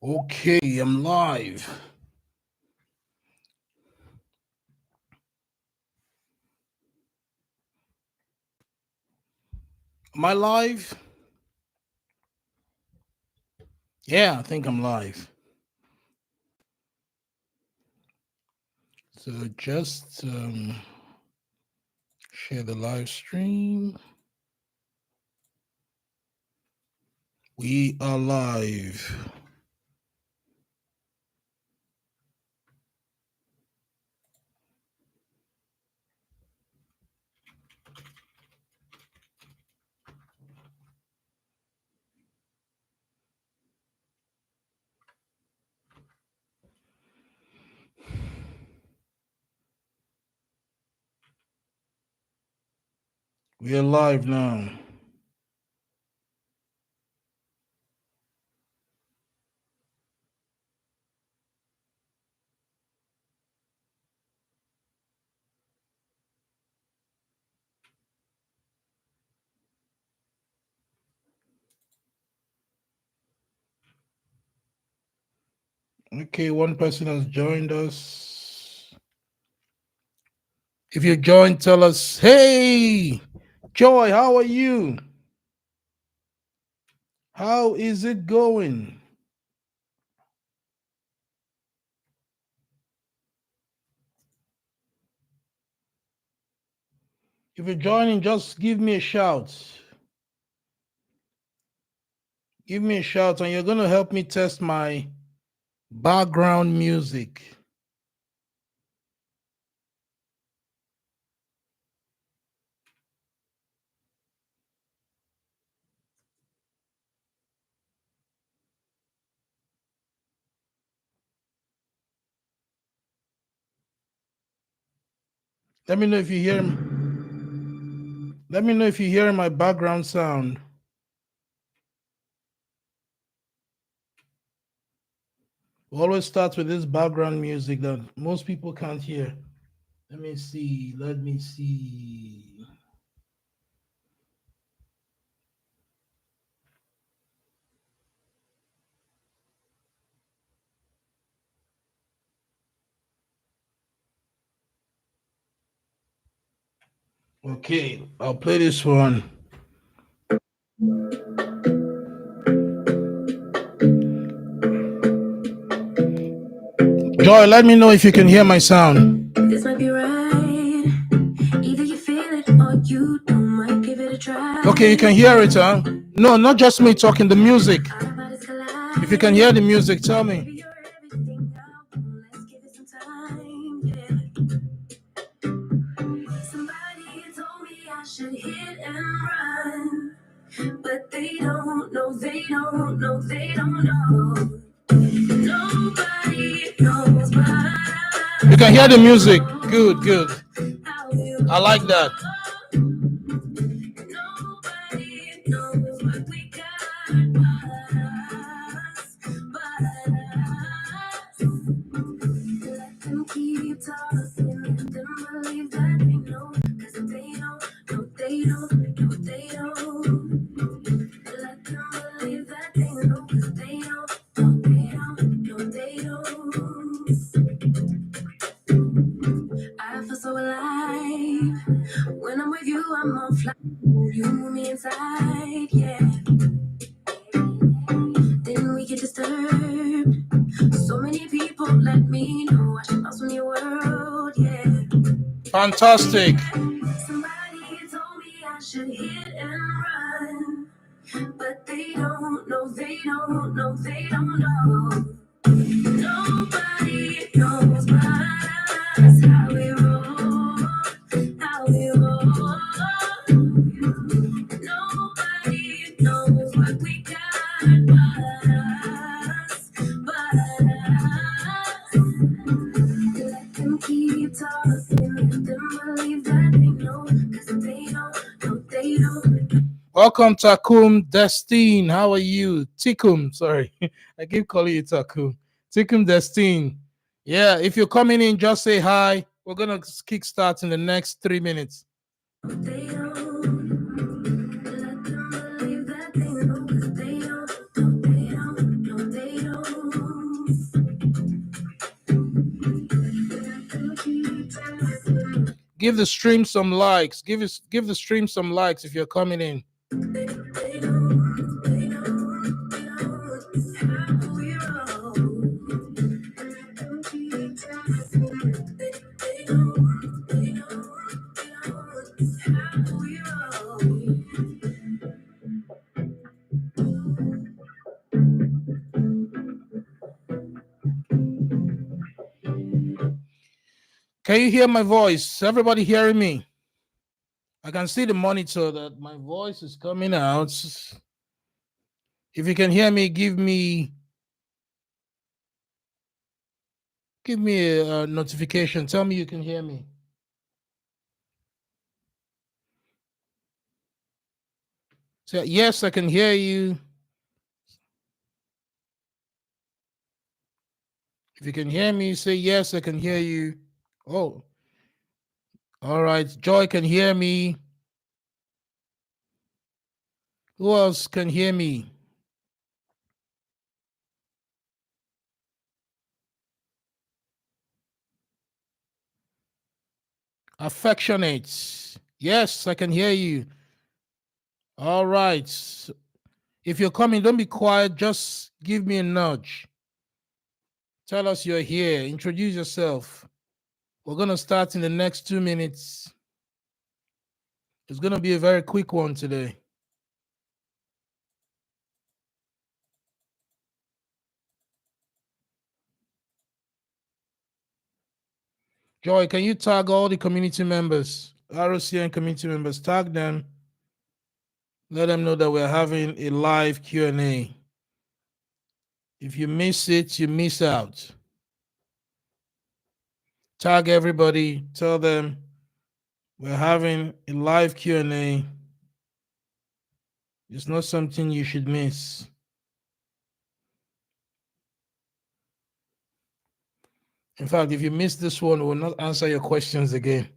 Okay, I'm live. Am I live? Yeah, I think I'm live. So just share the live stream. We are live. We are live now. Okay, one person has joined us. If you joined, tell us, hey, Joy, how are you? How is it going? If you're joining, just give me a shout. Give me a shout, and you're going to help me test my background music. Let me know if you hear me. Let me know if you hear my background sound. We always start with this background music that most people can't hear. Let me see. Let me see. Okay, I'll play this one. Joy, let me know if you can hear my sound. This might be right. Either you feel it or you don't. Might give it a try. Okay, you can hear it, huh? No, not just me talking, the music. If you can hear the music, tell me. Somebody told me I should hit and run, but they don't know, they don't know, they don't know. Nobody knows but us. You can hear the music. Good, good. I like that. Nobody knows what we got but us. Let them keep talking, let them believe that they know, 'cause they don't, no they don't, no they don't. Let them believe that they know, 'cause they don't, no they don't, no they don't. I feel so alive when I'm with you. I'm on flight. You move me inside, yeah. Then we get disturbed. So many people let me know I should bounce from your world, yeah. Fantastic. Somebody told me I should hit and run, but they don't know, they don't know, they don't know. Nobody knows but us, how we roll, how we roll. Nobody knows what we got but us. Let them keep talking, let them believe that they know, 'cause they don't know, they don't. Welcome, Takum Destine. How are you? Tikum, sorry. I keep calling you Takum. Tikum Destine. Yeah, if you're coming in, just say hi. We're going to kickstart in the next 3 minutes. They don't let them believe that they know, 'cause they don't, no, they don't, no, they don't. Give the stream some likes. Give the stream some likes if you're coming in. Can you hear my voice? Everybody hearing me? I can see the monitor that my voice is coming out. If you can hear me, give me a notification. Tell me you can hear me. Say, yes, I can hear you. If you can hear me, say, yes, I can hear you. Oh, all right. Joy can hear me. Who else can hear me? Affectionate. Yes, I can hear you. All right. If you're coming, don't be quiet. Just give me a nudge. Tell us you're here. Introduce yourself. We're going to start in the next 2 minutes. It's going to be a very quick one today. Joy, can you tag all the community members, ROCN community members, tag them. Let them know that we're having a live Q&A. If you miss it, you miss out. Tag everybody, tell them we're having a live Q&A. It's not something you should miss. In fact, if you miss this one, we'll not answer your questions again.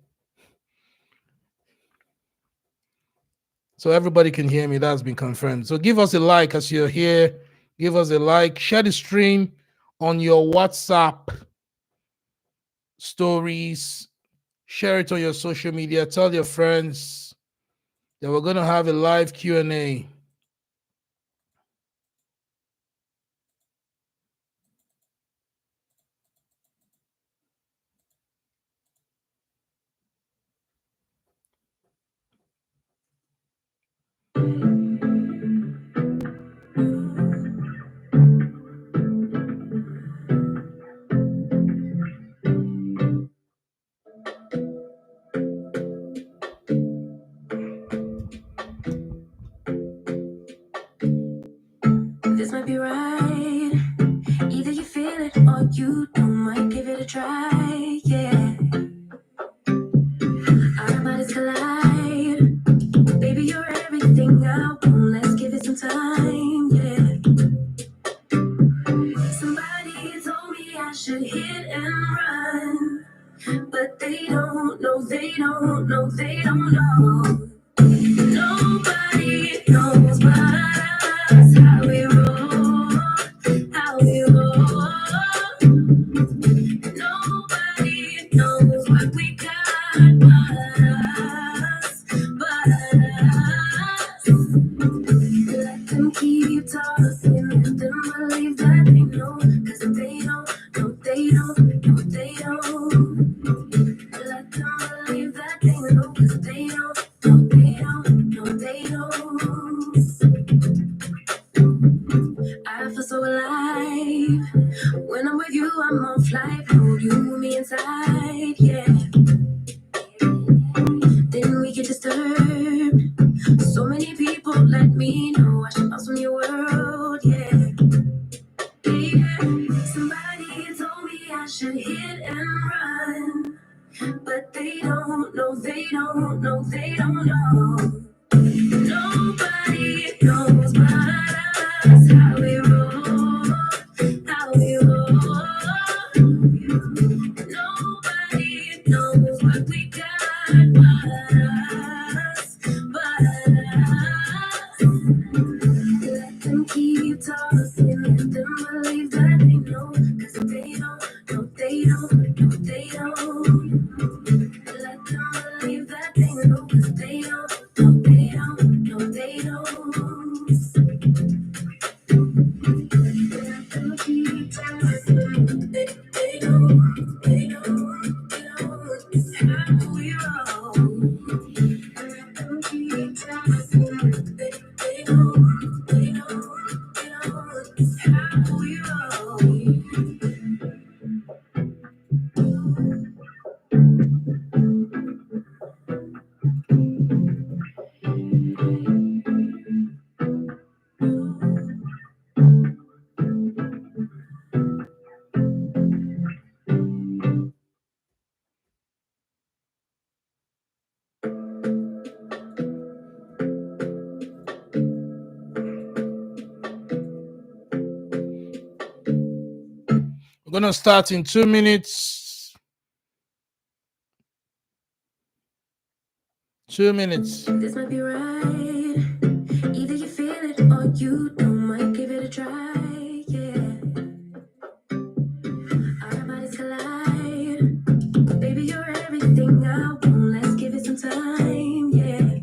So everybody can hear me. That's been confirmed. So give us a like as you're here. Give us a like. Share the stream on your WhatsApp stories. Share it on your social media. Tell your friends that we're going to have a live Q&A. This might be right. Either you feel it or you don't. Might give it a try. Yeah. Our bodies collide. Baby, you're everything I want. Let's give it some time. Yeah. Somebody told me I should hit and run, but they don't know. They don't know. They don't know. Nobody knows but us, how we roll, how we roll. Nobody knows what we got but us. Let them keep talking, let them believe that they know, 'cause they don't, no they don't, no they don't. Let them believe that they know, 'cause they don't, no they don't, no they don't. I feel so alive. When I'm with you, I'm on flight. Hold you, me inside, yeah. Then we get disturbed. So many people let me know I should bounce from your world, yeah. Yeah. Somebody told me I should hit and run, but they don't know, they don't know, they don't know. Nobody knows but us, how we roll, how we roll. Nobody knows what we got but us. Let them keep talking, let them believe that they know, 'cause they don't, no they don't, no they don't. Let them how we roll. We're gonna start in 2 minutes. 2 minutes. This might be right. Either you feel it or you don't. Might give it a try. Yeah. Our bodies collide. Baby, you're everything I want. Let's give it some time. Yeah.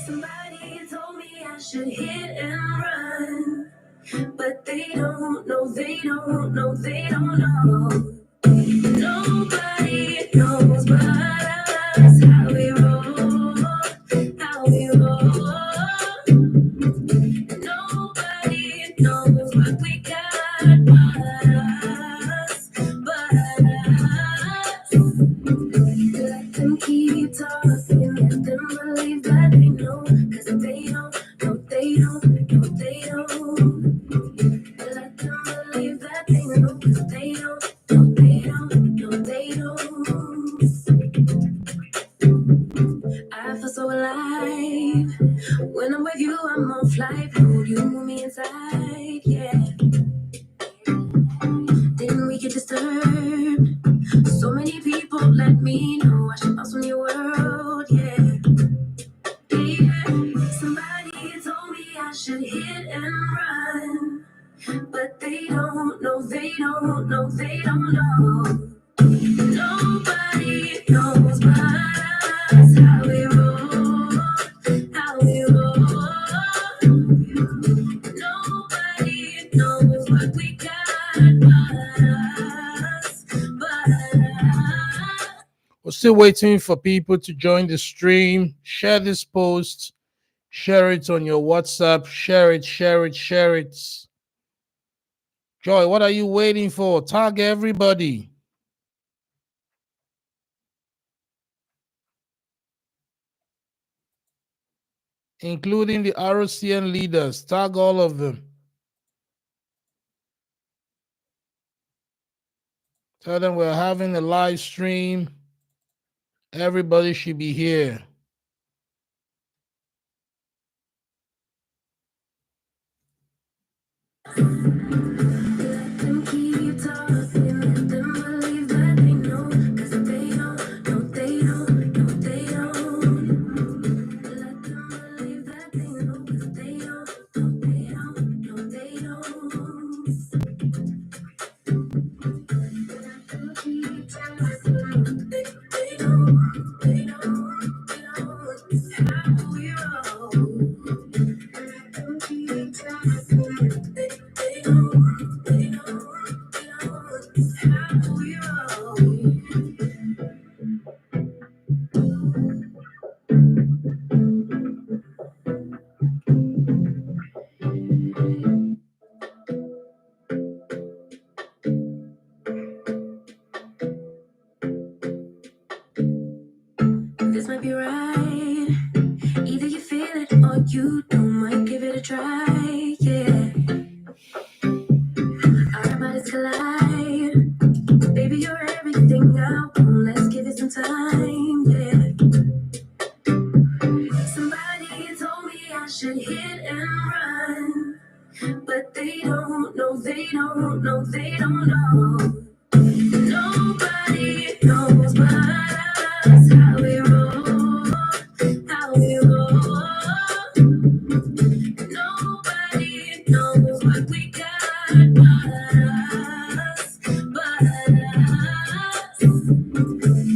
Somebody told me I should hit and run, but they don't know. They don't know. They don't know. Nobody knows but us how we roll, how we roll. Nobody knows what we got but us, but us. Let them keep talking, let them believe that they know, 'cause they don't, no they don't, no they don't. Let them believe that they know, 'cause they don't, no they don't, no they don't. I feel so alive when I'm with you. I'm on flight, hold you move me inside, yeah. Then we get disturbed. So many people let me know I should bounce from your world, yeah. Yeah. Somebody told me I should hit and run, but they don't know, they don't know, they don't know. Nobody knows but us how we roll, how we roll. Nobody knows what we got but us, but us. We're still waiting for people to join the stream. Share this post. Share it on your WhatsApp. Share it, share it, share it. Joy, what are you waiting for? Tag everybody. Including the ROCN leaders. Tag all of them. Tell them we're having a live stream. Everybody should be here. Let them keep talking, let them believe that they know, 'cause they don't, no they don't, no they don't. Let them believe that they know, 'cause they don't, no they don't, no they don't. Let them keep talking, they don't, they don't, they don't. How we roll. Let them keep talking, they don't, they don't, they don't. How we roll. This might be right. Either you feel it or you don't. Might give it a try. Yeah. Our bodies collide. Baby, you're everything I want. Let's give it some time. Yeah. Somebody told me I should hit and run, but they don't know. They don't know. They don't know. Nobody knows but us how we roll, how we roll. Nobody knows what we got but us, but us.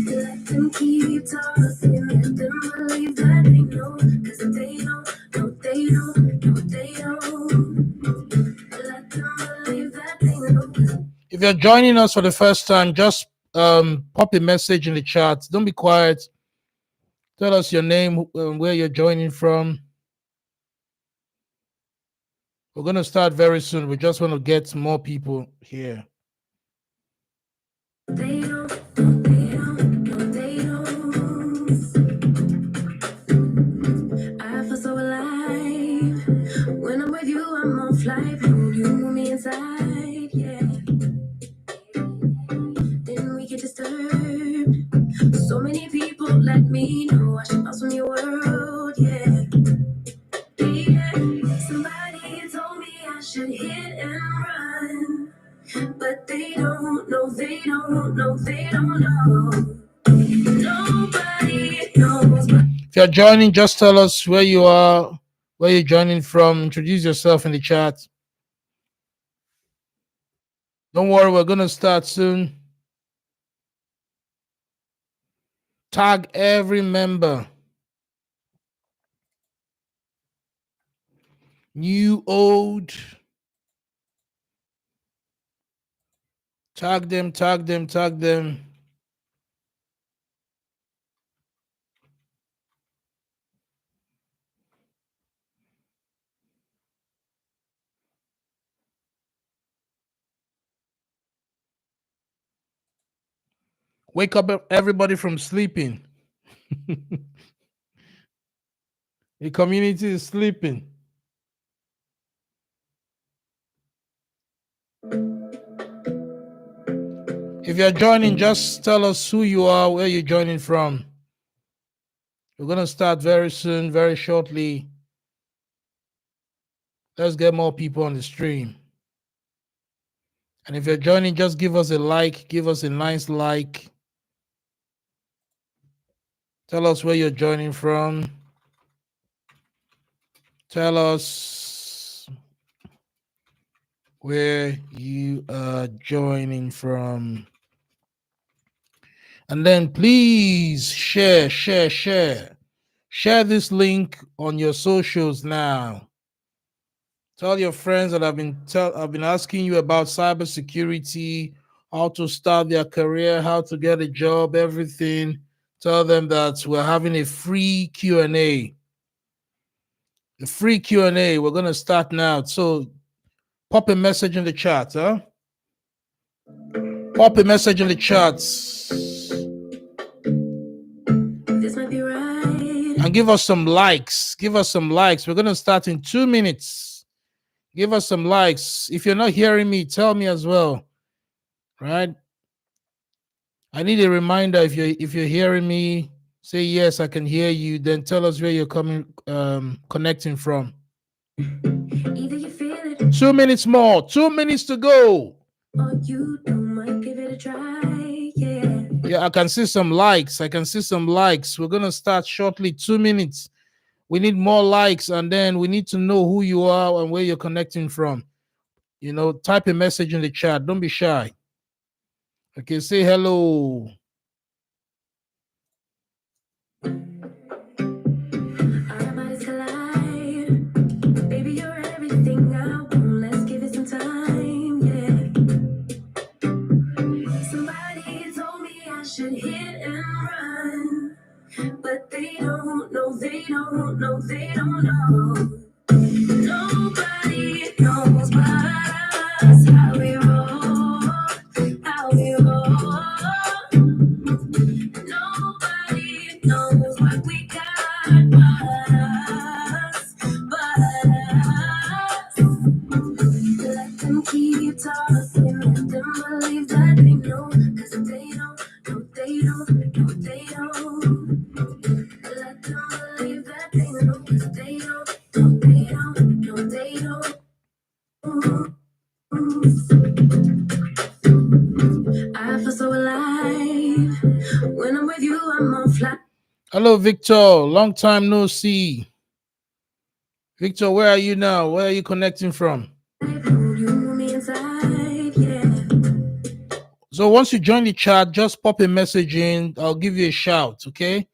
Let them keep talking, let them believe that they know, 'cause they don't, no they don't, no they don't. Let them believe that they know. If you're joining us for the first time, just pop a message in the chat. Don't be quiet. Tell us your name, where you're joining from. We're going to start very soon. We just want to get more people here. They don't. I feel so alive. When I'm with you, I'm on flight. When you move me inside, yeah. Then we get disturbed. So many people let me know I should bounce from your world, yeah. Yeah. Somebody told me I should hit and run. But they don't know, they don't know, they don't know. Nobody knows. If you're joining, just tell us where you are, where you're joining from. Introduce yourself in the chat. Don't worry, we're going to start soon. Tag every member. New, old. Tag them, tag them, tag them. Wake up everybody from sleeping. The community is sleeping. If you're joining, just tell us who you are, where you're joining from. We're going to start very soon, very shortly. Let's get more people on the stream. And if you're joining, just give us a like. Give us a nice like. Tell us where you're joining from. Tell us where you are joining from. And then please share. Share this link on your socials now. Tell your friends that I've been asking you about cybersecurity, how to start their career, how to get a job, everything. Tell them that we're having a free Q&A. The free Q&A, we're going to start now. So pop a message in the chat, huh? Pop a message in the chats. This might be right. And give us some likes. Give us some likes. We're going to start in 2 minutes. Give us some likes. If you're not hearing me, tell me as well. Right? I need a reminder. If you're hearing me, say yes, I can hear you. Then tell us where you're connecting from. Either you feel it. 2 minutes more. 2 minutes to go. Or you might give it a try. Yeah, I can see some likes. We're gonna start shortly. 2 minutes. We need more likes, and then we need to know who you are and where you're connecting from. You know, type a message in the chat. Don't be shy. Okay, say hello. Our bodies collide. Baby, you're everything I want. Let's give it some time, yeah. Somebody told me I should hit and run. But they don't know, they don't know, they don't know. Nobody knows but us, how we roll, how we roll. Nobody knows what we got but us, but us. Let them keep talking, let them believe that they know, 'cause they don't, no they don't, no they don't. Let them believe that they know, 'cause they don't, no they don't, no they don't. I feel so alive. When I'm with you, I'm on fly. Hello, Victor. Long time no see. Victor, where are you now? Where are you connecting from? So once you join the chat, just pop a message in. I'll give you a shout, okay?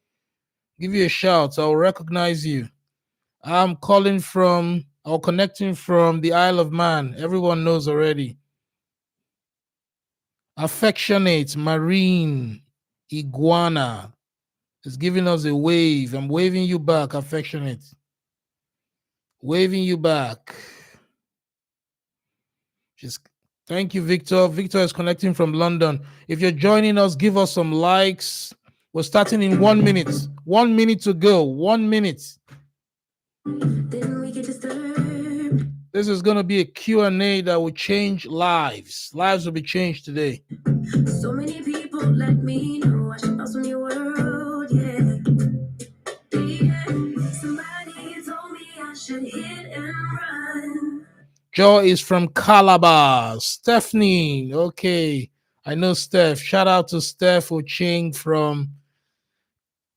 Give you a shout. I'll recognize you. I'm calling from, or connecting from the Isle of Man. Everyone knows already. Affectionate, marine, iguana is giving us a wave. I'm waving you back, affectionate. Waving you back. Just thank you, Victor. Victor is connecting from London. If you're joining us, give us some likes. We're starting in 1 minute. 1 minute to go. 1 minute. Then we get disturbed. This is going to be a Q&A that will change lives. Lives will be changed today. So many people let me know I should awesome your world, yeah. Somebody told me I should hit and run. Joe is from Calabar. Stephanie, okay. I know Steph. Shout out to Steph Oching from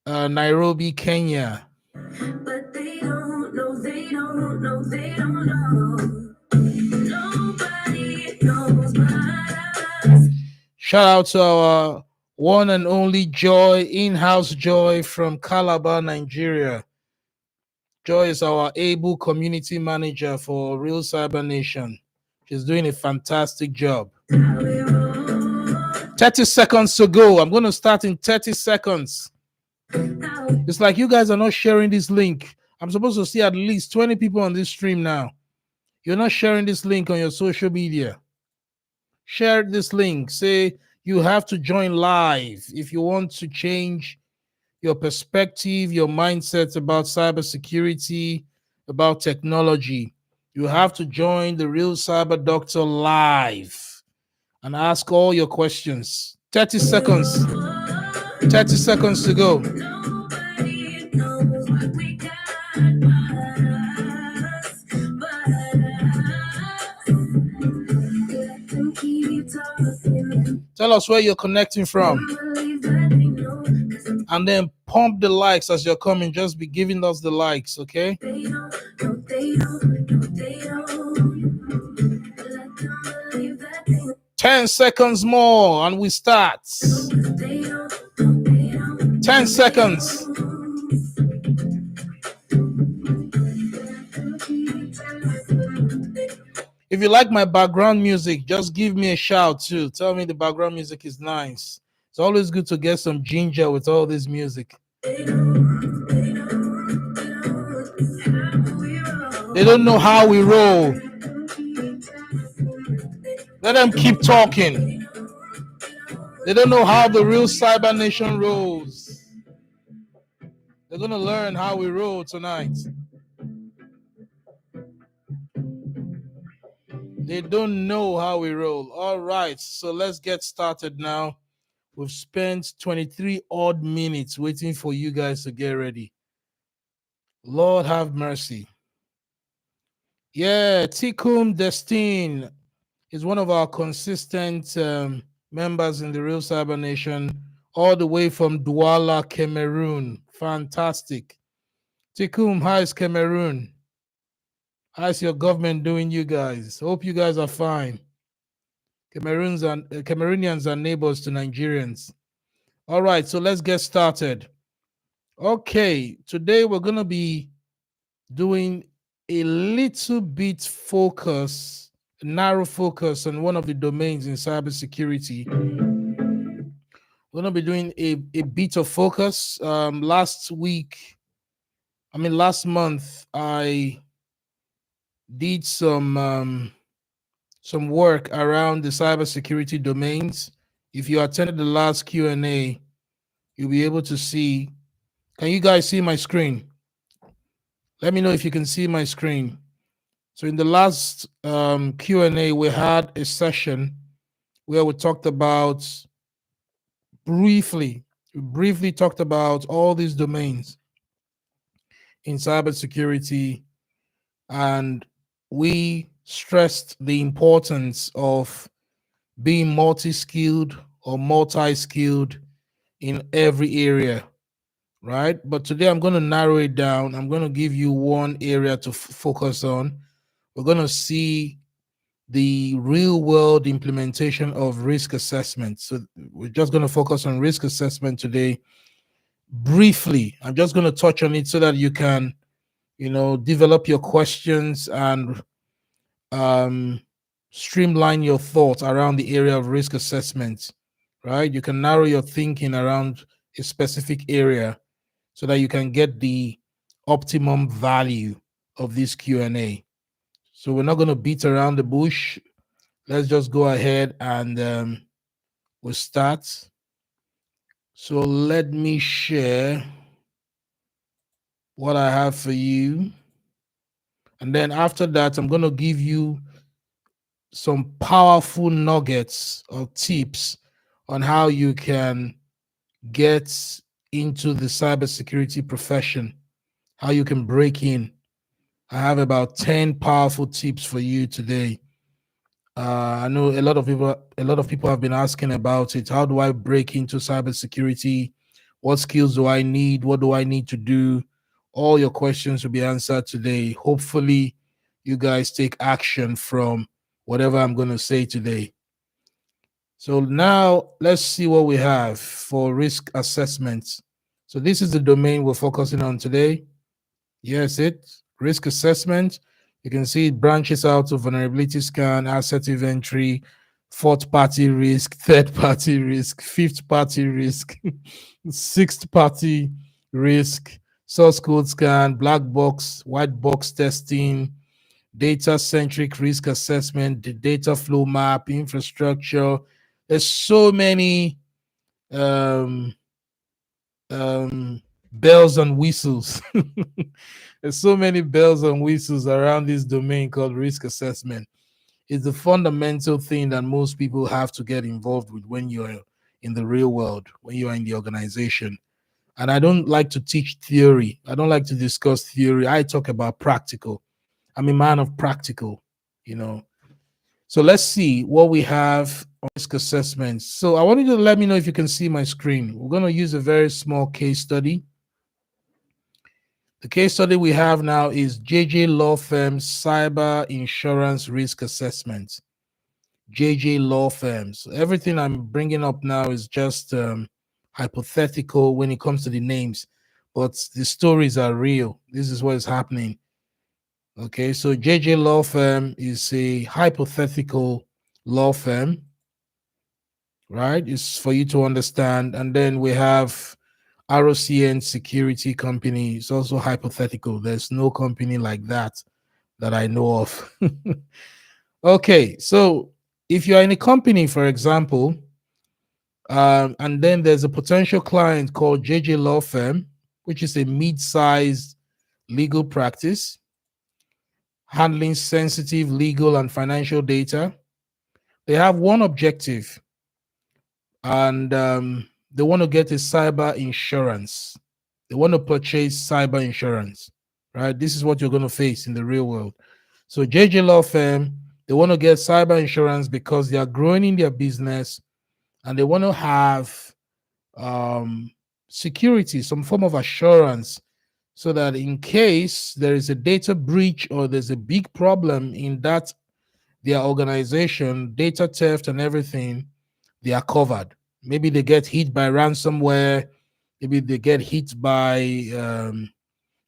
Nairobi, Kenya. But they don't know, they don't know, they don't know. Nobody knows but us. Shout out to our one and only Joy, in-house Joy from Calabar, Nigeria. Joy is our able community manager for Real Cyber Nation. She's doing a fantastic job. 30 seconds to go. I'm going to start in 30 seconds. It's like you guys are not sharing this link. I'm supposed to see at least 20 people on this stream now. You're not sharing this link on your social media. Share this link. Say you have to join live if you want to change your perspective, your mindset about cybersecurity, about technology. You have to join the Real Cyber Doctor live and ask all your questions. 30 seconds. 30 seconds to go. Tell us where you're connecting from. And then pump the likes as you're coming. Just be giving us the likes, okay? 10 seconds more and we start. 10 seconds. If you like my background music, just give me a shout too. Tell me the background music is nice. It's always good to get some ginger with all this music. They don't know how we roll. Let them keep talking. They don't know how the Real Cyber Nation rolls. They're going to learn how we roll tonight. They don't know how we roll. All right, so let's get started now. We've spent 23 odd minutes waiting for you guys to get ready. Lord have mercy. Yeah, Tikum Destine is one of our consistent members in the Real Cyber Nation, all the way from Douala, Cameroon. Fantastic. Tikum, how's Cameroon? How's your government doing, you guys? Hope you guys are fine. Cameroonians are neighbors to Nigerians. All right, so let's get started. Okay, today we're going to be doing a little bit narrow focus on one of the domains in cybersecurity. We're going to be doing a bit of focus. Last month, I did some work around the cybersecurity domains. If you attended the last Q&A, you'll be able to see. Can you guys see my screen? Let me know if you can see my screen. So in the last Q&A, we had a session where we talked about briefly talked about all these domains in cybersecurity, and we stressed the importance of being multi-skilled or multi-skilled in every area, right? But today I'm going to narrow it down. I'm going to give you one area to focus on. We're going to see the real world implementation of risk assessment. So we're just going to focus on risk assessment today. Briefly, I'm just going to touch on it so that you can, develop your questions and streamline your thoughts around the area of risk assessment, right? You can narrow your thinking around a specific area so that you can get the optimum value of this Q&A. So we're not going to beat around the bush. let's just go ahead and we'll start. So let me share what I have for you. And then after that, I'm going to give you some powerful nuggets or tips on how you can get into the cybersecurity profession, how you can break in. I have about 10 powerful tips for you today. I know a lot of people have been asking about it. How do I break into cybersecurity? What skills do I need? What do I need to do? All your questions will be answered today. Hopefully, you guys take action from whatever I'm going to say today. So now let's see what we have for risk assessments. So this is the domain we're focusing on today. Yes, it risk assessment. You can see it branches out to vulnerability scan, asset inventory, fourth party risk, third party risk, fifth party risk, sixth party risk, source code scan, black box, white box testing, data centric risk assessment, the data flow map, infrastructure. There's so many um, bells and whistles. There's so many bells and whistles around this domain called risk assessment. It's the fundamental thing that most people have to get involved with when you're in the real world, when you're in the organization. And I don't like to teach theory. I don't like to discuss theory. I talk about practical. I'm a man of practical, you know. So let's see what we have on risk assessments. So I want you to let me know if you can see my screen. We're going to use a very small case study. The case study we have now is JJ Law Firm's Cyber Insurance Risk Assessment. JJ Law Firms. Everything I'm bringing up now is just hypothetical when it comes to the names, but the stories are real. This is what is happening. Okay, so JJ Law Firm is a hypothetical law firm, right? It's for you to understand. And then we have ROCN Security Company. It's also hypothetical. There's no company like that I know of. Okay, so if you're in a company, for example, and then there's a potential client called JJ Law Firm, which is a mid-sized legal practice handling sensitive legal and financial data. They have one objective, and they want to get a cyber insurance. They want to purchase cyber insurance, right? This is what you're going to face in the real world. So JJ Law Firm, they want to get cyber insurance because they are growing in their business and they want to have security, some form of assurance, so that in case there is a data breach or there's a big problem in that their organization, data theft and everything, they are covered. Maybe they get hit by ransomware, maybe they get hit by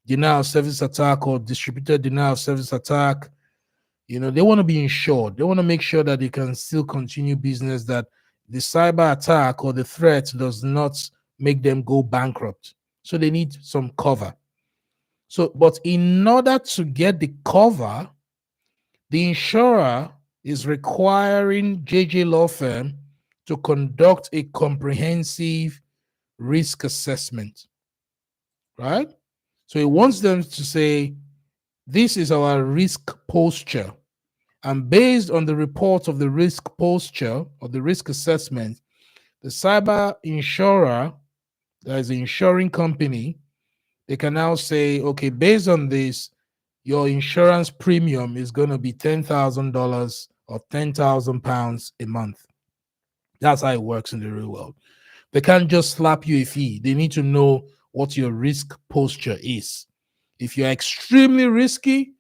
denial of service attack or distributed denial of service attack. They want to be insured. They want to make sure that they can still continue business, that the cyber attack or the threat does not make them go bankrupt. So they need some cover. So, but in order to get the cover, the insurer is requiring JJ Law Firm to conduct a comprehensive risk assessment, right? So it wants them to say, this is our risk posture. And based on the report of the risk posture or the risk assessment, the cyber insurer, that is the insuring company, they can now say, okay, based on this, your insurance premium is going to be $10,000 or £10,000 a month. That's how it works in the real world. They can't just slap you a fee. They need to know what your risk posture is. If you're extremely risky,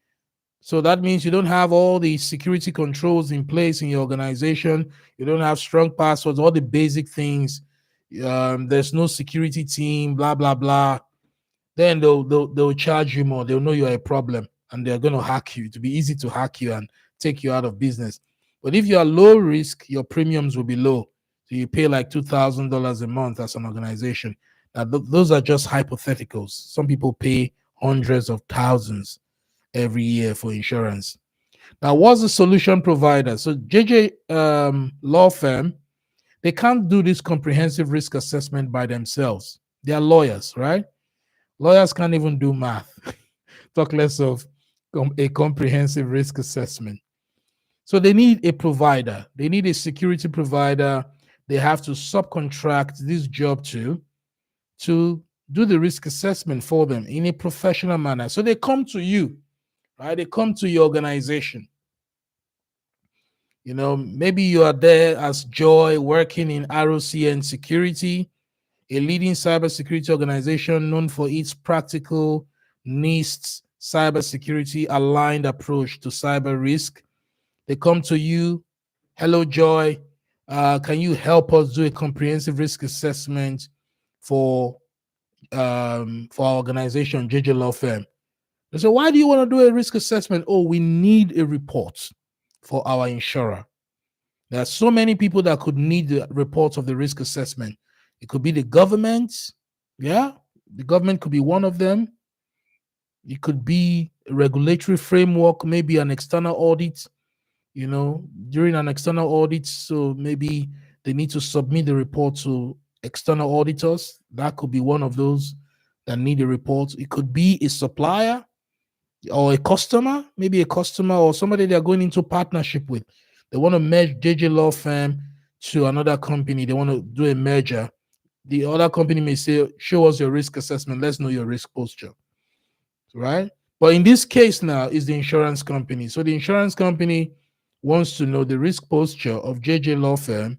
so that means you don't have all the security controls in place in your organization. You don't have strong passwords, all the basic things. There's no security team, blah, blah, blah. Then they'll charge you more. They'll know you're a problem and they're going to hack you. It'll be easy to hack you and take you out of business. But if you are low risk, your premiums will be low. So you pay like $2,000 a month as an organization. Now, those are just hypotheticals. Some people pay hundreds of thousands every year for insurance. Now, what's the solution provider? So JJ law firm, they can't do this comprehensive risk assessment by themselves. They are lawyers, right? Lawyers can't even do math, talk less of a comprehensive risk assessment. So they need a provider. They need a security provider. They have to subcontract this job to do the risk assessment for them in a professional manner. So they come to you, right? They come to your organization. You know, maybe you are there as Joy working in ROCN Security, a leading cybersecurity organization known for its practical, NIST cybersecurity aligned approach to cyber risk. They come to you, hello, Joy. Can you help us do a comprehensive risk assessment for our organization, JJ Law Firm? They say, why do you want to do a risk assessment? Oh, we need a report for our insurer. There are so many people that could need the reports of the risk assessment. It could be the government. Yeah, the government could be one of them. It could be a regulatory framework, maybe an external audit, you know, during an external audit. So maybe they need to submit the report to external auditors. That could be one of those that need a report. It could be a supplier or a customer, maybe a customer or somebody they're going into partnership with. They want to merge JJ Law Firm to another company. They want to do a merger. The other company may say, show us your risk assessment. Let's know your risk posture, right? But in this case now is the insurance company. So the insurance company wants to know the risk posture of JJ Law Firm.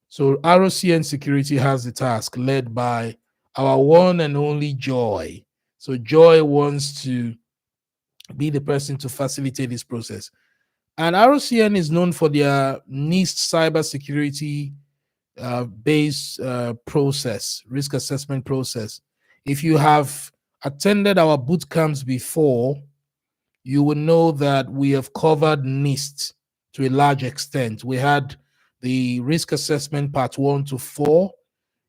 So ROCN Security has the task led by our one and only Joy. So Joy wants to be the person to facilitate this process. And ROCN is known for their NIST cybersecurity based process, risk assessment process. If you have attended our boot camps before, you will know that we have covered NIST to a large extent. We had the risk assessment part 1 to 4.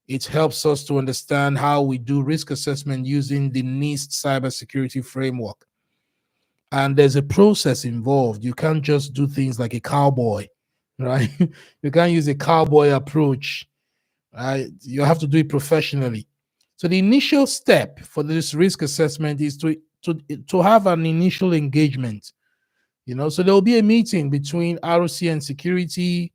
It helps us to understand how we do risk assessment using the NIST cybersecurity framework. And there's a process involved. You can't just do things like a cowboy, right? You can't use a cowboy approach, right? You have to do it professionally. So the initial step for this risk assessment is to have an initial engagement. You know, so there will be a meeting between ROCN Security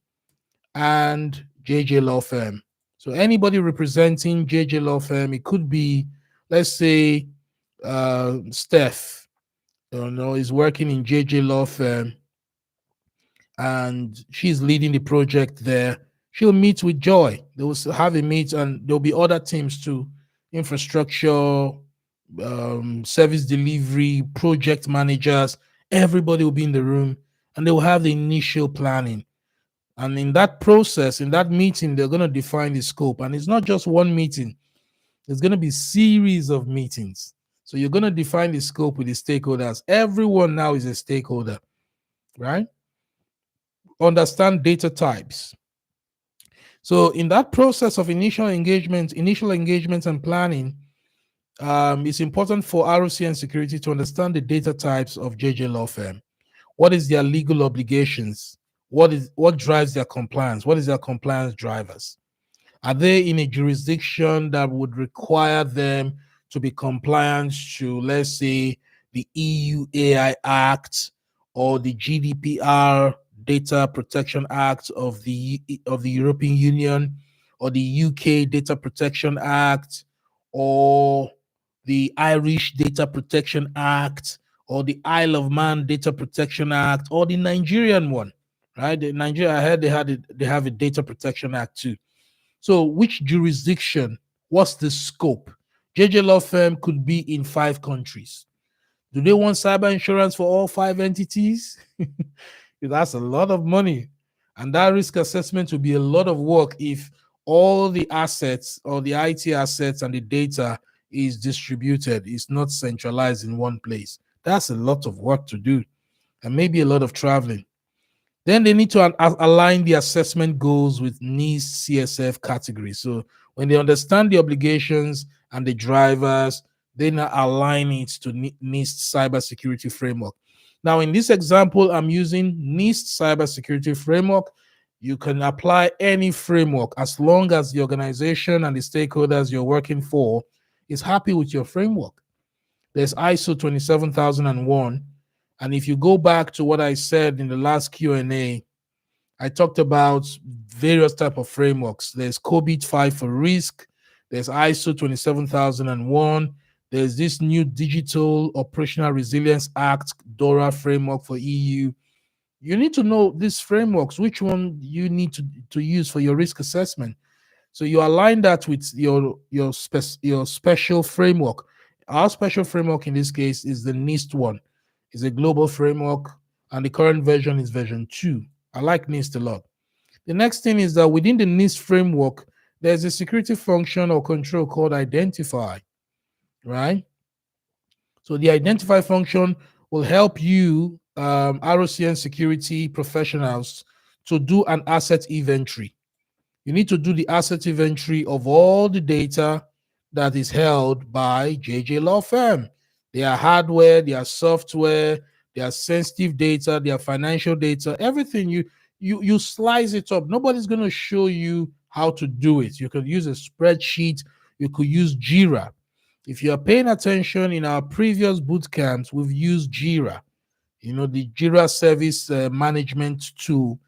and JJ Law Firm. So anybody representing JJ Law Firm, it could be, let's say, Steph, you know, is working in JJ Law Firm and she's leading the project there. She'll meet with Joy. They will have a meet, and there'll be other teams too, infrastructure, service delivery, project managers. Everybody will be in the room, and they will have the initial planning. And in that process, in that meeting, they're going to define the scope. And it's not just one meeting. There's going to be series of meetings. So you're going to define the scope with the stakeholders. Everyone now is a stakeholder, right? Understand data types. So in that process of initial engagement and planning, it's important for ROCN Security to understand the data types of JJ Law Firm. What is their legal obligations? What drives their compliance? What is their compliance drivers? Are they in a jurisdiction that would require them to be compliant to, let's say, the EU AI Act or the GDPR Data Protection Act of the European Union, or the UK Data Protection Act, or the Irish Data Protection Act, or the Isle of Man Data Protection Act, or the Nigerian one, right? The Nigeria, I heard they have a Data Protection Act too. So which jurisdiction? What's the scope? JJ Law Firm could be in 5 countries. Do they want cyber insurance for all 5 entities? That's a lot of money. And that risk assessment will be a lot of work if all the assets or the IT assets and the data is distributed. It's not centralized in one place. That's a lot of work to do, and maybe a lot of traveling. Then they need to align the assessment goals with NIST CSF categories. So when they understand the obligations and the drivers, they now align it to NIST cybersecurity framework. Now, in this example, I'm using NIST Cybersecurity Framework. You can apply any framework as long as the organization and the stakeholders you're working for is happy with your framework. There's ISO 27001. And if you go back to what I said in the last Q&A, I talked about various type of frameworks. There's COBIT 5 for risk. There's ISO 27001. There's this new Digital Operational Resilience Act, DORA framework for EU. You need to know these frameworks, which one you need to use for your risk assessment. So you align that with your special framework. Our special framework in this case is the NIST one. It's a global framework, and the current version is version 2. I like NIST a lot. The next thing is that within the NIST framework, there's a security function or control called identify, right? So the identify function will help you, ROCN security professionals, to do an asset inventory. You need to do the asset inventory of all the data that is held by JJ Law Firm. Their hardware, their software, their sensitive data, their financial data, everything. You slice it up. Nobody's going to show you how to do it. You could use a spreadsheet. You could use Jira. If you are paying attention in our previous boot camps, we've used Jira. The Jira service management tool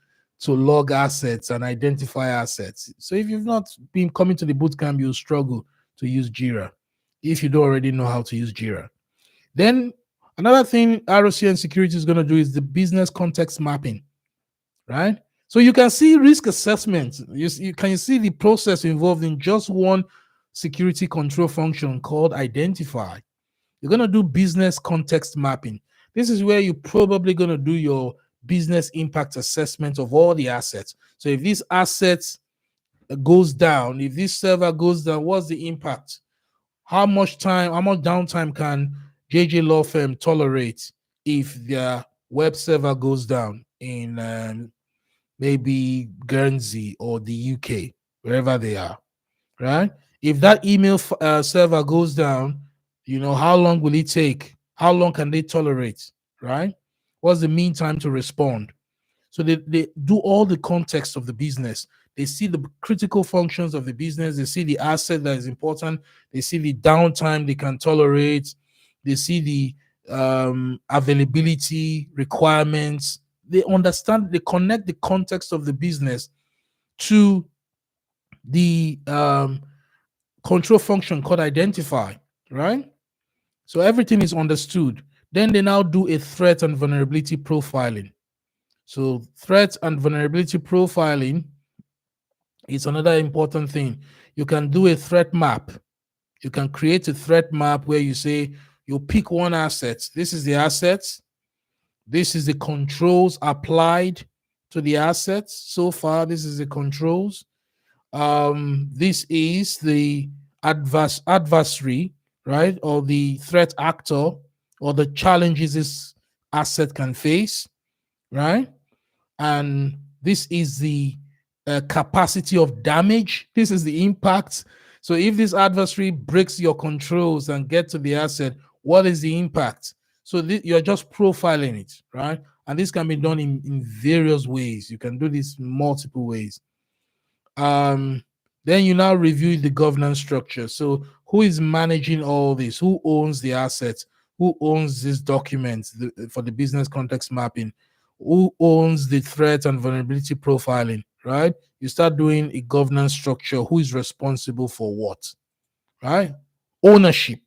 to log assets and identify assets. So if you've not been coming to the bootcamp, you'll struggle to use Jira if you don't already know how to use Jira. Then another thing ROCN Security is going to do is the business context mapping, right? So you can see risk assessment. You can see the process involved in just one security control function called identify. You're going to do business context mapping. This is where you're probably going to do your business impact assessment of all the assets. So if this asset goes down, if this server goes down, what's the impact? How much downtime can JJ Law Firm tolerate if their web server goes down in maybe Guernsey or the UK, wherever they are, right? If that email server goes down, how long will it take? How long can they tolerate, right? What's the mean time to respond? So they do all the context of the business. They see the critical functions of the business. They see the asset that is important. They see the downtime they can tolerate. They see the availability requirements. They understand, they connect the context of the business to the control function called identify, right? So everything is understood. Then they now do a threat and vulnerability profiling. So threat and vulnerability profiling is another important thing. You can do a threat map. You can create a threat map where you say, you pick one asset. This is the asset. This is the controls applied to the assets. So far, this is the controls. This is the adversary, right? Or the threat actor, or the challenges this asset can face, right? And this is the capacity of damage. This is the impact. So if this adversary breaks your controls and get to the asset, what is the impact? So you're just profiling it, right? And this can be done in various ways. You can do this in multiple ways. Then you now review the governance structure. So who is managing all this? Who owns the assets? Who owns these documents for the business context mapping? Who owns the threat and vulnerability profiling, right? You start doing a governance structure. Who is responsible for what, right? Ownership,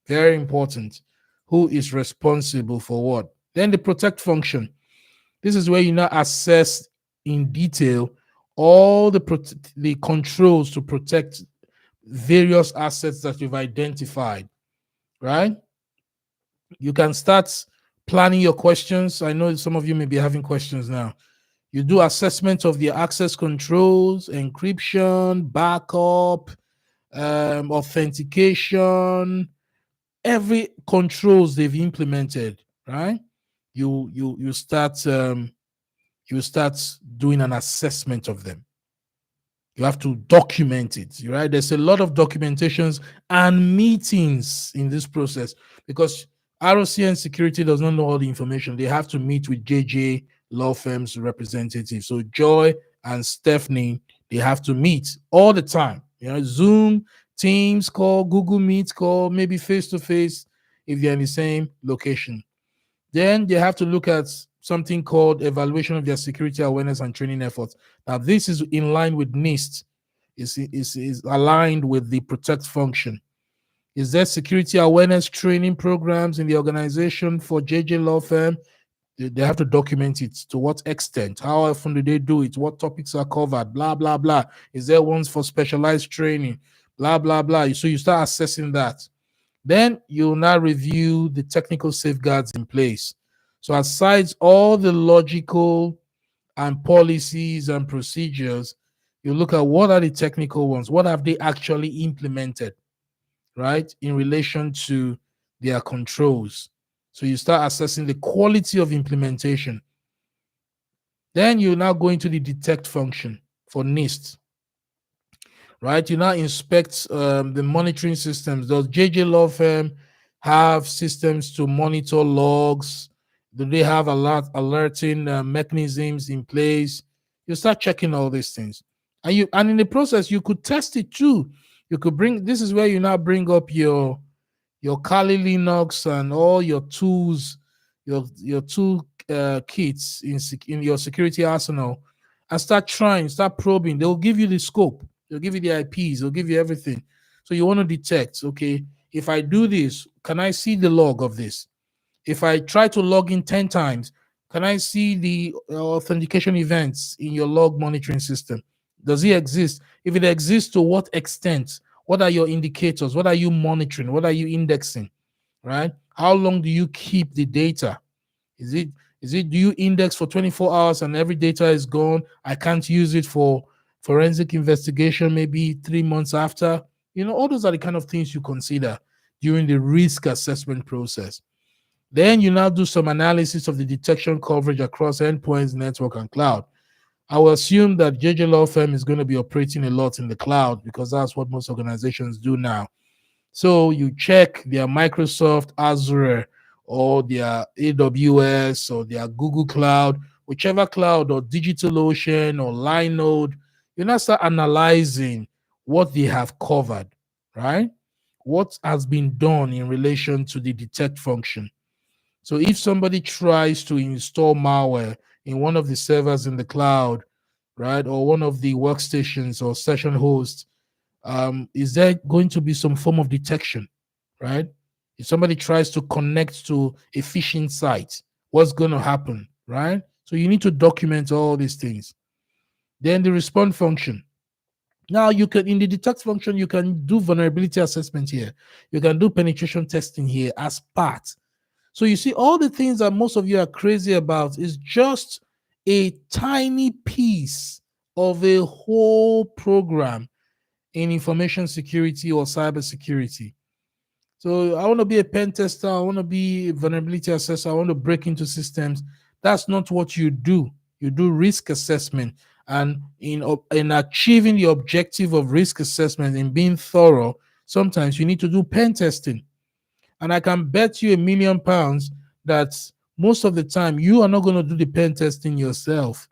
very important. Who is responsible for what? Then the protect function. This is where you now assess in detail all the controls to protect various assets that you've identified, right? You can start planning your questions. I know some of you may be having questions now. You do assessment of the access controls, encryption, backup, authentication, every controls they've implemented, right? You start doing an assessment of them. You have to document it, right? There's a lot of documentations and meetings in this process, because ROCN Security does not know all the information. They have to meet with JJ Law Firm's representatives. So Joy and Stephanie, they have to meet all the time. Zoom, Teams call, Google Meet call, maybe face to face if they're in the same location. Then they have to look at something called evaluation of their security awareness and training efforts. Now, this is in line with NIST, is aligned with the protect function. Is there security awareness training programs in the organization for JJ Law Firm? They have to document it. To what extent? How often do they do it? What topics are covered? Blah, blah, blah. Is there ones for specialized training? Blah, blah, blah. So you start assessing that. Then you'll now review the technical safeguards in place. So aside all the logical and policies and procedures, you look at what are the technical ones, what have they actually implemented, right, in relation to their controls. So you start assessing the quality of implementation. Then you now go into the detect function for NIST, right? You now inspect the monitoring systems. Does JJ Law Firm have systems to monitor logs? Do they have alerting mechanisms in place? You start checking all these things, and in the process you could test it too. You could bring, this is where you now bring up your Kali Linux and all your tools, your tool kits in your security arsenal, and start probing. They'll give you the scope, they'll give you the IPs, they'll give you everything. So you want to detect, okay, if I do this, can I see the log of this? If I try to log in 10 times, can I see the authentication events in your log monitoring system? Does it exist? If it exists, to what extent? What are your indicators? What are you monitoring? What are you indexing? Right? How long do you keep the data? Is it do you index for 24 hours and every data is gone? I can't use it for forensic investigation maybe 3 months after. All those are the kind of things you consider during the risk assessment process. Then you now do some analysis of the detection coverage across endpoints, network, and cloud. I will assume that JJ Law Firm is going to be operating a lot in the cloud because that's what most organizations do now. So you check their Microsoft Azure or their AWS or their Google Cloud, whichever cloud, or DigitalOcean or Linode. You now start analyzing what they have covered, right? What has been done in relation to the detect function. So if somebody tries to install malware in one of the servers in the cloud, right, or one of the workstations or session hosts, is there going to be some form of detection, right? If somebody tries to connect to a phishing site, what's going to happen, right? So you need to document all these things. Then the respond function. Now you can, in the detect function, you can do vulnerability assessment here. You can do penetration testing here as part. So you see, all the things that most of you are crazy about is just a tiny piece of a whole program in information security or cybersecurity. So I want to be a pen tester, I want to be a vulnerability assessor, I want to break into systems. That's not what you do. You do risk assessment. And in achieving the objective of risk assessment, in being thorough, sometimes you need to do pen testing. And I can bet you £1,000,000 that most of the time you are not going to do the pen testing yourself.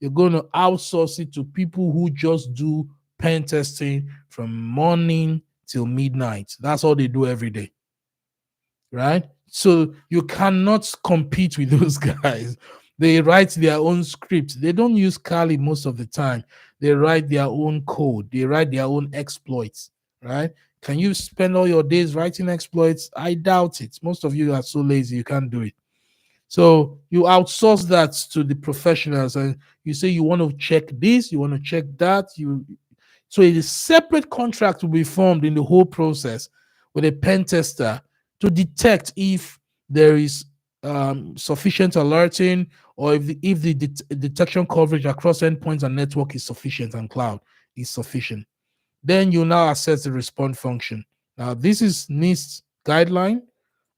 You're going to outsource it to people who just do pen testing from morning till midnight. That's all they do every day, right? So you cannot compete with those guys. They write their own script. They don't use Kali most of the time. They write their own code. They write their own exploits, right? Can you spend all your days writing exploits? I doubt it. Most of you are so lazy, you can't do it. So you outsource that to the professionals, and you say you want to check this, you want to check that. So a separate contract will be formed in the whole process with a pen tester to detect if there is sufficient alerting, or if the detection coverage across endpoints and network is sufficient and cloud is sufficient. Then you now assess the response function. Now this is NIST guideline.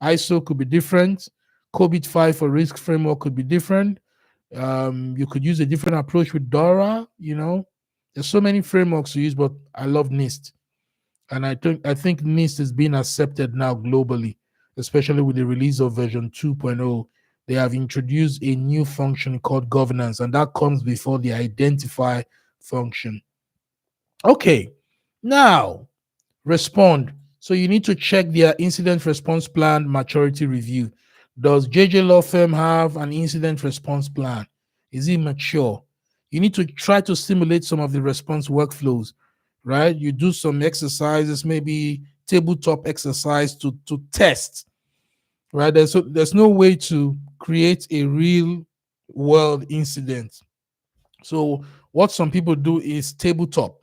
ISO could be different. COVID 5 for risk framework could be different. You could use a different approach with DORA. There's so many frameworks to use, but I love NIST. And I think NIST is being accepted now globally. especially with the release of version 2.0, they have introduced a new function called governance, and that comes before the identify function. Okay, now respond. So you need to check their incident response plan maturity review. Does JJ Law Firm have an incident response plan? Is it mature? You need to try to simulate some of the response workflows, right? You do some exercises, maybe tabletop exercise to test, right? There's no way to create a real world incident. So what some people do is tabletop,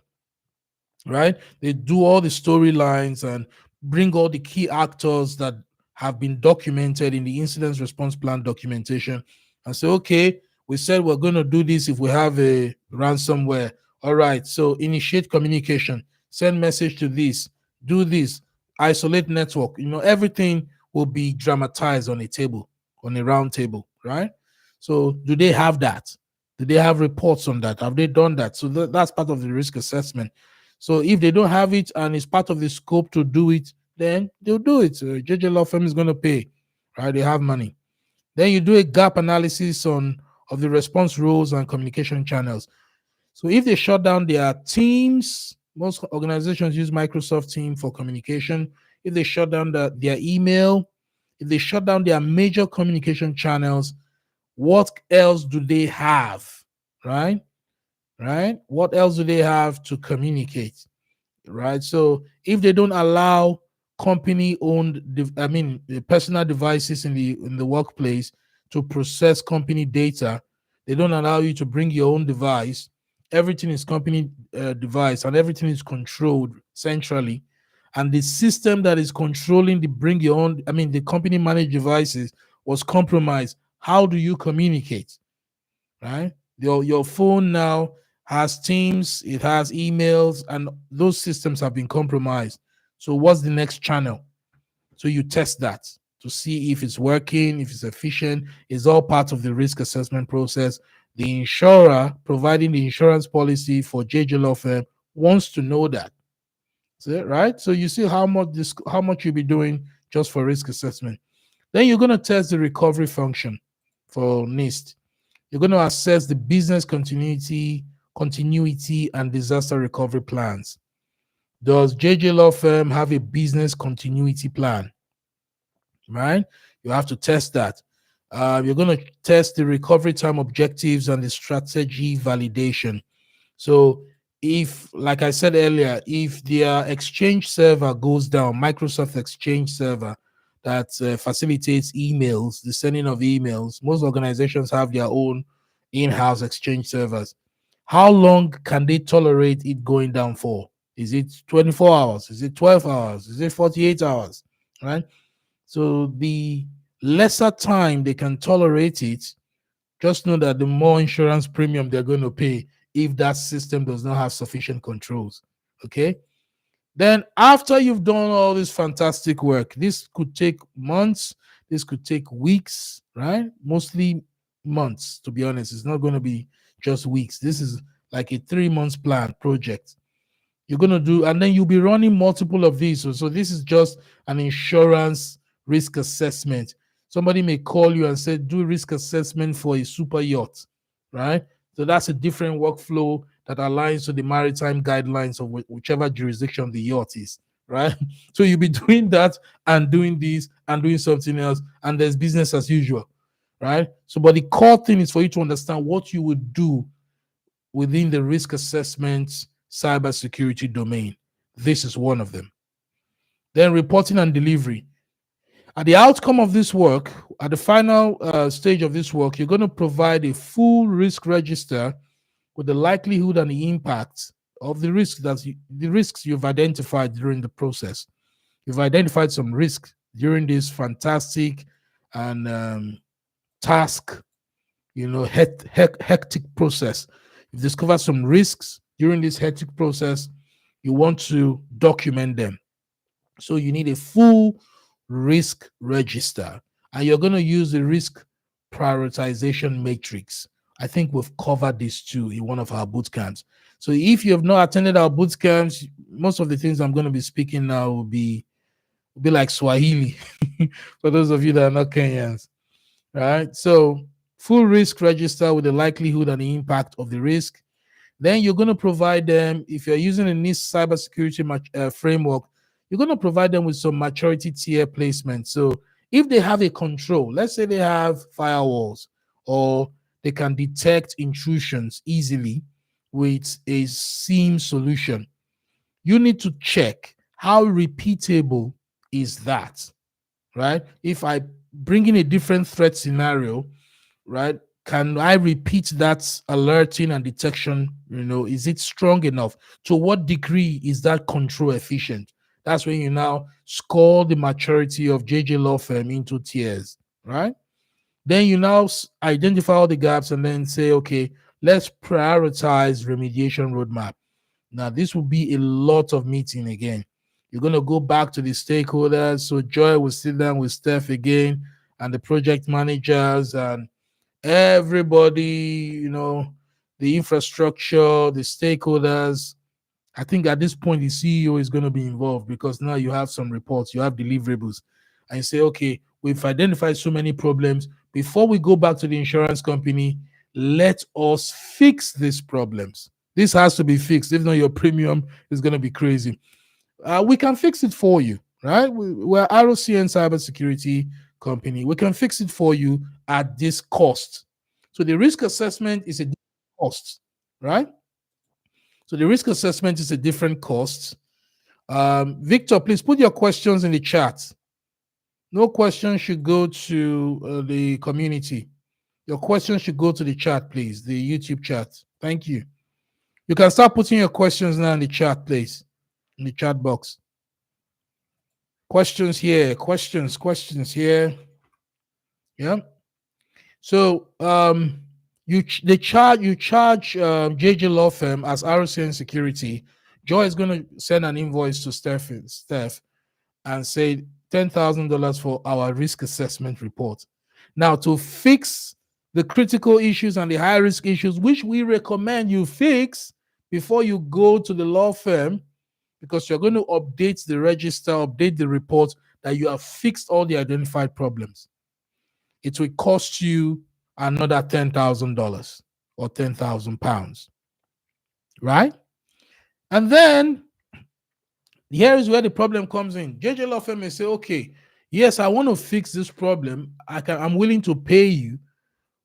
right? They do all the storylines and bring all the key actors that have been documented in the incident response plan documentation and say, okay, we said we're going to do this if we have a ransomware. All right, so initiate communication, send message to this, do this, isolate network. Everything will be dramatized on a table, on a round table, right? So do they have that? Do they have reports on that? Have they done that? So that's part of the risk assessment. So if they don't have it and it's part of the scope to do it, then they'll do it. JJ Law Firm is going to pay, right? They have money. Then you do a gap analysis of the response rules and communication channels. So if they shut down their teams, most organizations use Microsoft Teams for communication. If they shut down their email, if they shut down their major communication channels, what else do they have, right? Right? What else do they have to communicate? Right? So if they don't allow company-owned, the personal devices in the workplace to process company data, they don't allow you to bring your own device. Everything is company device, and everything is controlled centrally. And the system that is controlling the company managed devices was compromised. How do you communicate? Right? Your phone now has Teams, it has emails, and those systems have been compromised. So what's the next channel? So you test that to see if it's working, if it's efficient. It's all part of the risk assessment process. The insurer providing the insurance policy for JJ Law Firm wants to know that. Right? So you see how much you'll be doing just for risk assessment. Then you're going to test the recovery function for NIST. You're going to assess the business continuity, and disaster recovery plans. Does JJ Law Firm have a business continuity plan? Right? You have to test that. You're going to test the recovery time objectives and the strategy validation. So if, like I said earlier, if their Exchange server goes down, Microsoft Exchange server that facilitates emails, the sending of emails, most organizations have their own in-house Exchange servers. How long can they tolerate it going down for? Is it 24 hours? Is it 12 hours? Is it 48 hours? Right? So the lesser time they can tolerate it, just know that the more insurance premium they're going to pay if that system does not have sufficient controls. Okay. Then after you've done all this fantastic work, this could take months, this could take weeks, right? Mostly months, to be honest. It's not going to be just weeks. This is like a 3 months plan project you're going to do, and then you'll be running multiple of these. So this is just an insurance risk assessment. Somebody may call you and say, do risk assessment for a super yacht, right? So that's a different workflow that aligns to the maritime guidelines of whichever jurisdiction the yacht is, right? So you'll be doing that and doing this and doing something else, and there's business as usual, right? So, but the core thing is for you to understand what you would do within the risk assessment cybersecurity domain. This is one of them. Then reporting and delivery. At the outcome of this work, at the final stage of this work, you're going to provide a full risk register with the likelihood and the impact of the risks you've identified during the process. You've identified some risks during this fantastic and task, hectic process. You've discovered some risks during this hectic process. You want to document them. So you need a full risk register, and you're going to use the risk prioritization matrix. I think we've covered this too in one of our boot camps. So if you have not attended our boot camps, most of the things I'm going to be speaking now will be It'll be like Swahili for those of you that are not Kenyans, right? So full risk register with the likelihood and the impact of the risk. Then you're going to provide them, if you're using a NIST cybersecurity framework, you're going to provide them with some maturity tier placement. So if they have a control, let's say they have firewalls or they can detect intrusions easily with a SIEM solution, you need to check how repeatable is that, right? If I bring in a different threat scenario, right, can I repeat that alerting and detection? Is it strong enough? To what degree is that control efficient? That's when you now score the maturity of JJ Law Firm into tiers, right? Then you now identify all the gaps and then say, okay, let's prioritize remediation roadmap. Now, this will be a lot of meeting again. You're going to go back to the stakeholders. So Joy will sit down with Steph again and the project managers and everybody, the infrastructure, the stakeholders. I think at this point, the CEO is going to be involved because now you have some reports, you have deliverables, and you say, okay, we've identified so many problems. Before we go back to the insurance company, let us fix these problems. This has to be fixed. If not, your premium is going to be crazy. We can fix it for you, right? We're ROCN Cybersecurity company. We can fix it for you at this cost. So the risk assessment is a cost, right? So the risk assessment is a different cost. Victor, please put your questions in the chat. No questions should go to the community. Your questions should go to the chat, please, the YouTube chat. Thank you. You can start putting your questions now in the chat, please, in the chat box. Questions here, questions here. Yeah. So you charge JJ Law Firm as ROCN Security. Joy is going to send an invoice to Steph and say $10,000 for our risk assessment report. Now, to fix the critical issues and the high risk issues, which we recommend you fix before you go to the law firm, because you're going to update the register, update the report that you have fixed all the identified problems. It will cost you another $10,000 or £10,000, right? And then here is where the problem comes in. JJ Law Firm may say, okay, yes, I want to fix this problem. I'm willing to pay you,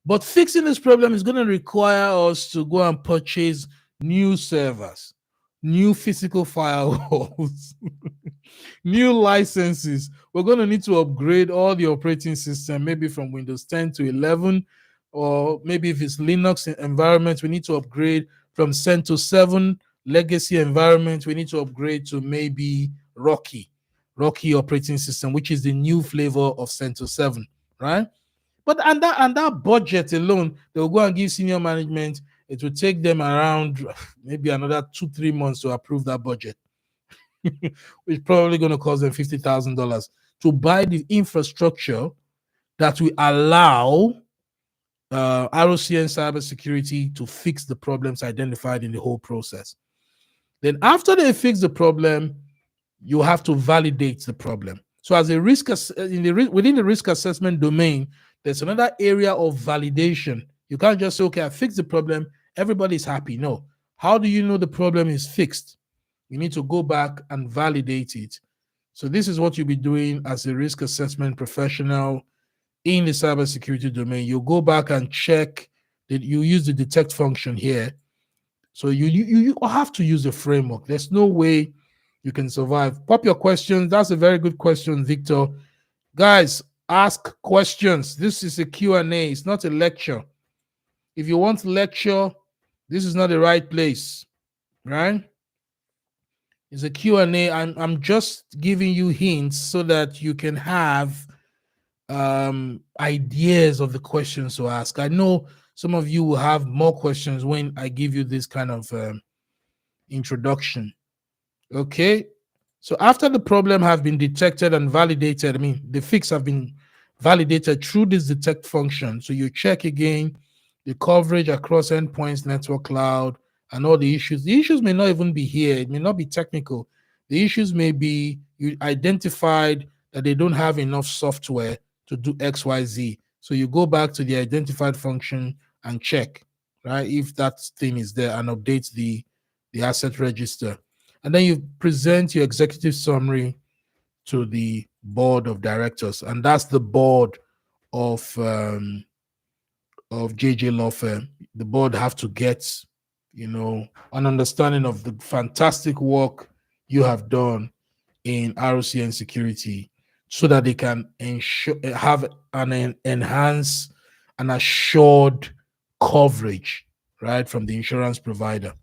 but fixing this problem is going to require us to go and purchase new servers, new physical firewalls, new licenses. We're going to need to upgrade all the operating system, maybe from Windows 10 to 11, or maybe if it's Linux environment, we need to upgrade from CentOS 7 legacy environment. We need to upgrade to maybe Rocky operating system, which is the new flavor of CentOS 7, right? But and that budget alone, they'll go and give senior management. It will take them around maybe another 2-3 months to approve that budget, which is probably going to cost them $50,000 to buy the infrastructure that will allow ROCN Cybersecurity to fix the problems identified in the whole process. Then after they fix the problem, you have to validate the problem. So as a within the risk assessment domain, there's another area of validation. You can't just say, okay, I fixed the problem, everybody's happy. No. How do you know the problem is fixed? You need to go back and validate it. So this is what you'll be doing as a risk assessment professional in the cybersecurity domain. You go back and check that you use the detect function here. So you have to use the framework. There's no way you can survive. Pop your questions. That's a very good question, Victor. Guys, ask questions. This is a Q&A. It's not a lecture. If you want to lecture, this is not the right place, right? It's a Q&A. I'm just giving you hints so that you can have ideas of the questions to ask. I know some of you will have more questions when I give you this kind of introduction. Okay, so after the problem have been detected and validated, I mean the fix have been validated through this detect function. So you check again the coverage across endpoints, network, cloud, and all the issues. The issues may not even be here. It may not be technical. The issues may be you identified that they don't have enough software to do XYZ. So you go back to the identified function and check, right, if that thing is there, and update the asset register. And then you present your executive summary to the board of directors, and that's the board of JJ Law Firm. The board have to get, an understanding of the fantastic work you have done in ROCN security, so that they can have an enhanced and assured coverage, right, from the insurance provider,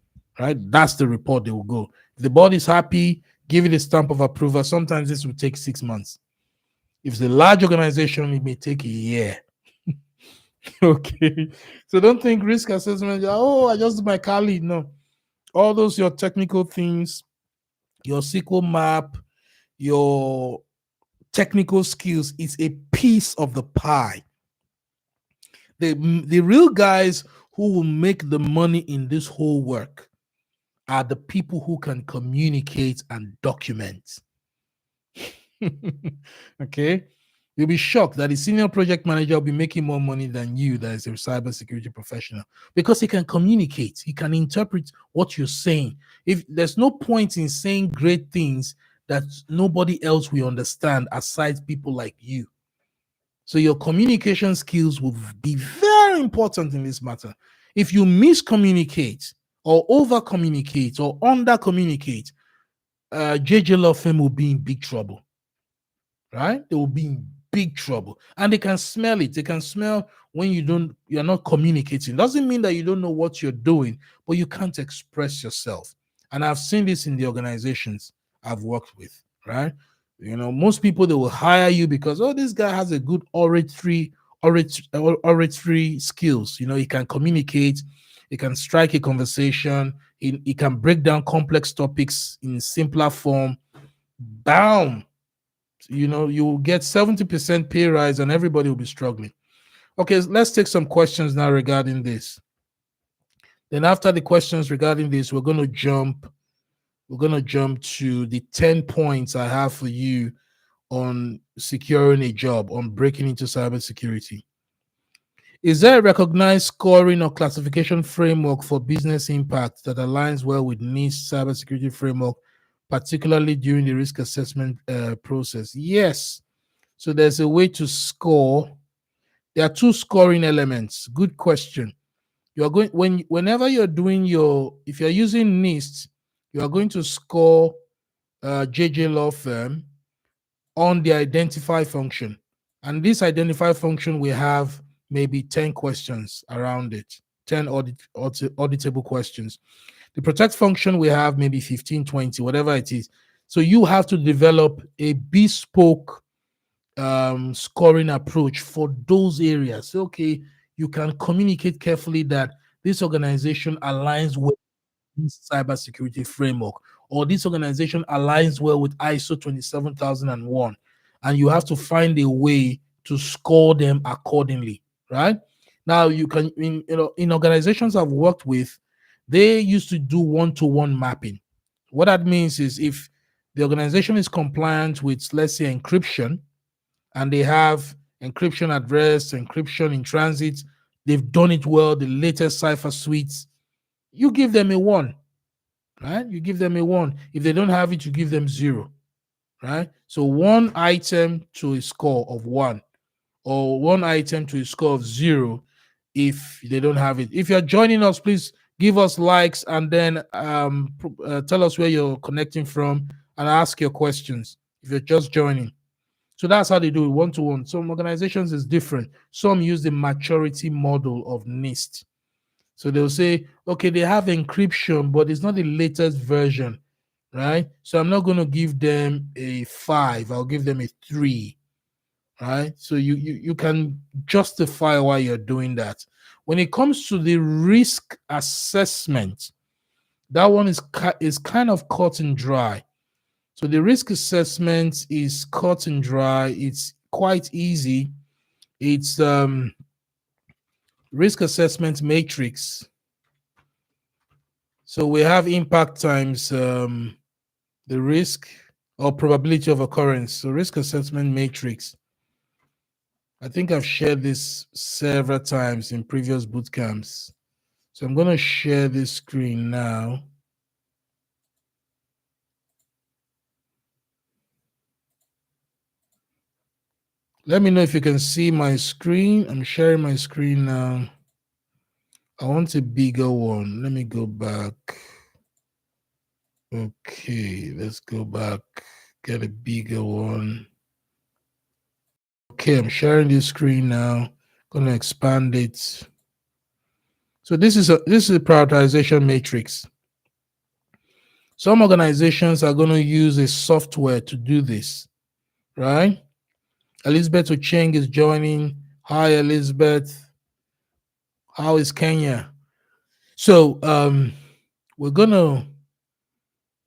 right? That's the report they will go. If the board is happy, give it a stamp of approval. Sometimes this will take 6 months. If it's a large organization, it may take a year. Okay. So don't think risk assessment, oh, I just do my Kali. No. All those your technical things, your SQL map, your technical skills is a piece of the pie. The real guys who will make the money in this whole work are the people who can communicate and document. Okay. You'll be shocked that the senior project manager will be making more money than you, that is a cybersecurity professional, because he can communicate, he can interpret what you're saying. If there's no point in saying great things that nobody else will understand aside people like you. So your communication skills will be very important in this matter. If you miscommunicate or over communicate or under communicate, JJ Law Firm will be in big trouble. Right? They will be in big trouble, and they can smell it. They can smell when you're not communicating. Doesn't mean that you don't know what you're doing, but you can't express yourself. And I've seen this in the organizations I've worked with, right? Most people, they will hire you because, oh, this guy has a good oratory skills. He can communicate, he can strike a conversation, he can break down complex topics in simpler form. Bam, you will get 70% pay rise and everybody will be struggling. Okay, let's take some questions now regarding this. Then after the questions regarding this, we're going to jump to the 10 points I have for you on securing a job, on breaking into cybersecurity. Is there a recognized scoring or classification framework for business impact that aligns well with NIST cybersecurity framework, particularly during the risk assessment process? Yes. So there's a way to score. There are 2 scoring elements. Good question. You are going whenever you're doing if you're using NIST, you are going to score JJ Law Firm on the identify function. And this identify function, we have maybe 10 questions around it, 10 auditable questions. The protect function, we have maybe 15, 20, whatever it is. So you have to develop a bespoke scoring approach for those areas. Okay, you can communicate carefully that this organization aligns with this cybersecurity framework, or this organization aligns well with ISO 27001, and you have to find a way to score them accordingly. Right now, you can in organizations I've worked with, they used to do one-to-one mapping. What that means is, if the organization is compliant with, let's say, encryption, and they have encryption at rest, encryption in transit, they've done it well, the latest cipher suites, you give them a 1, right? You give them a 1. If they don't have it, you give them 0, right? So 1 item to a score of 1, or 1 item to a score of 0 if they don't have it. If you're joining us, please give us likes, and then tell us where you're connecting from and ask your questions if you're just joining. So that's how they do it, one-to-one. Some organizations is different. Some use the maturity model of NIST. So they'll say, okay, they have encryption, but it's not the latest version, right? So I'm not going to give them a 5. I'll give them a 3, right? So you can justify why you're doing that. When it comes to the risk assessment, that one is kind of cut and dry. So the risk assessment is cut and dry. It's quite easy. It's risk assessment matrix. So we have impact times the risk or probability of occurrence. So risk assessment matrix. I think I've shared this several times in previous boot camps. So I'm going to share this screen now. Let me know if you can see my screen. I'm sharing my screen now. I want a bigger one. Let me go back. Okay, let's go back. Get a bigger one. Okay, I'm sharing this screen now. Gonna expand it. So this is a prioritization matrix. Some organizations are going to use a software to do this, right? Elizabeth Ocheng is joining. Hi, Elizabeth. How is Kenya? So we're gonna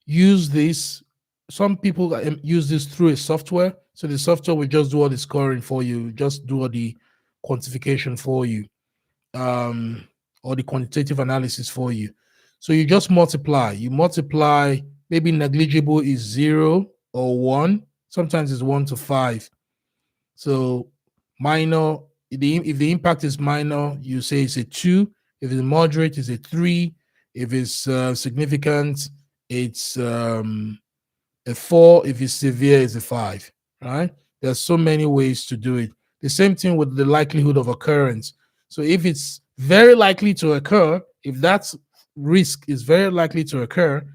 use this. Some people use this through a software. So the software will just do all the scoring for you, just do all the quantification for you, or the quantitative analysis for you. So you just multiply. You multiply, maybe negligible is 0 or 1. Sometimes it's 1 to 5. So minor, if the impact is minor, you say it's a 2. If it's moderate, it's a 3. If it's significant, it's a 4. If it's severe, it's a 5. Right? There's so many ways to do it. The same thing with the likelihood of occurrence. So if it's very likely to occur, if that risk is very likely to occur,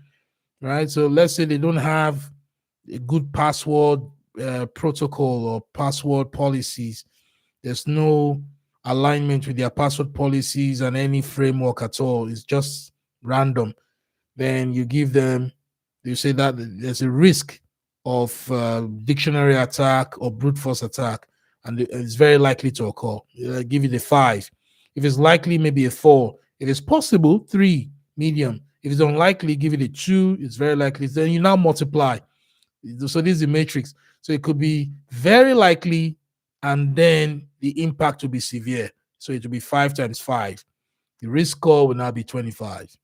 right? So let's say they don't have a good password protocol or password policies. There's no alignment with their password policies and any framework at all. It's just random. Then you give them, you say that there's a risk of dictionary attack or brute force attack, and it's very likely to occur. Give it a 5. If it's likely, maybe a 4. If it's possible, 3, medium. If it's unlikely, give it a 2. It's very likely. Then you now multiply. So this is the matrix. So it could be very likely, and then the impact will be severe. So it will be 5 times 5. The risk score will now be 25,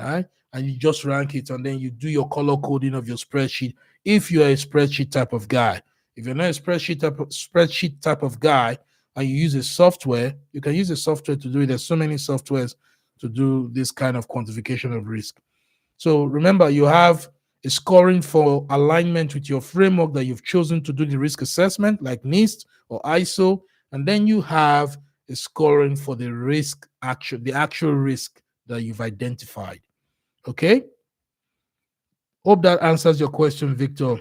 right? And you just rank it, and then you do your color coding of your spreadsheet. If you're a spreadsheet type of guy, if you're not a spreadsheet type of guy, and you use a software, you can use a software to do it. There's so many softwares to do this kind of quantification of risk. So remember, you have a scoring for alignment with your framework that you've chosen to do the risk assessment, like NIST or ISO, and then you have a scoring for the actual risk that you've identified. Okay? Hope that answers your question, Victor.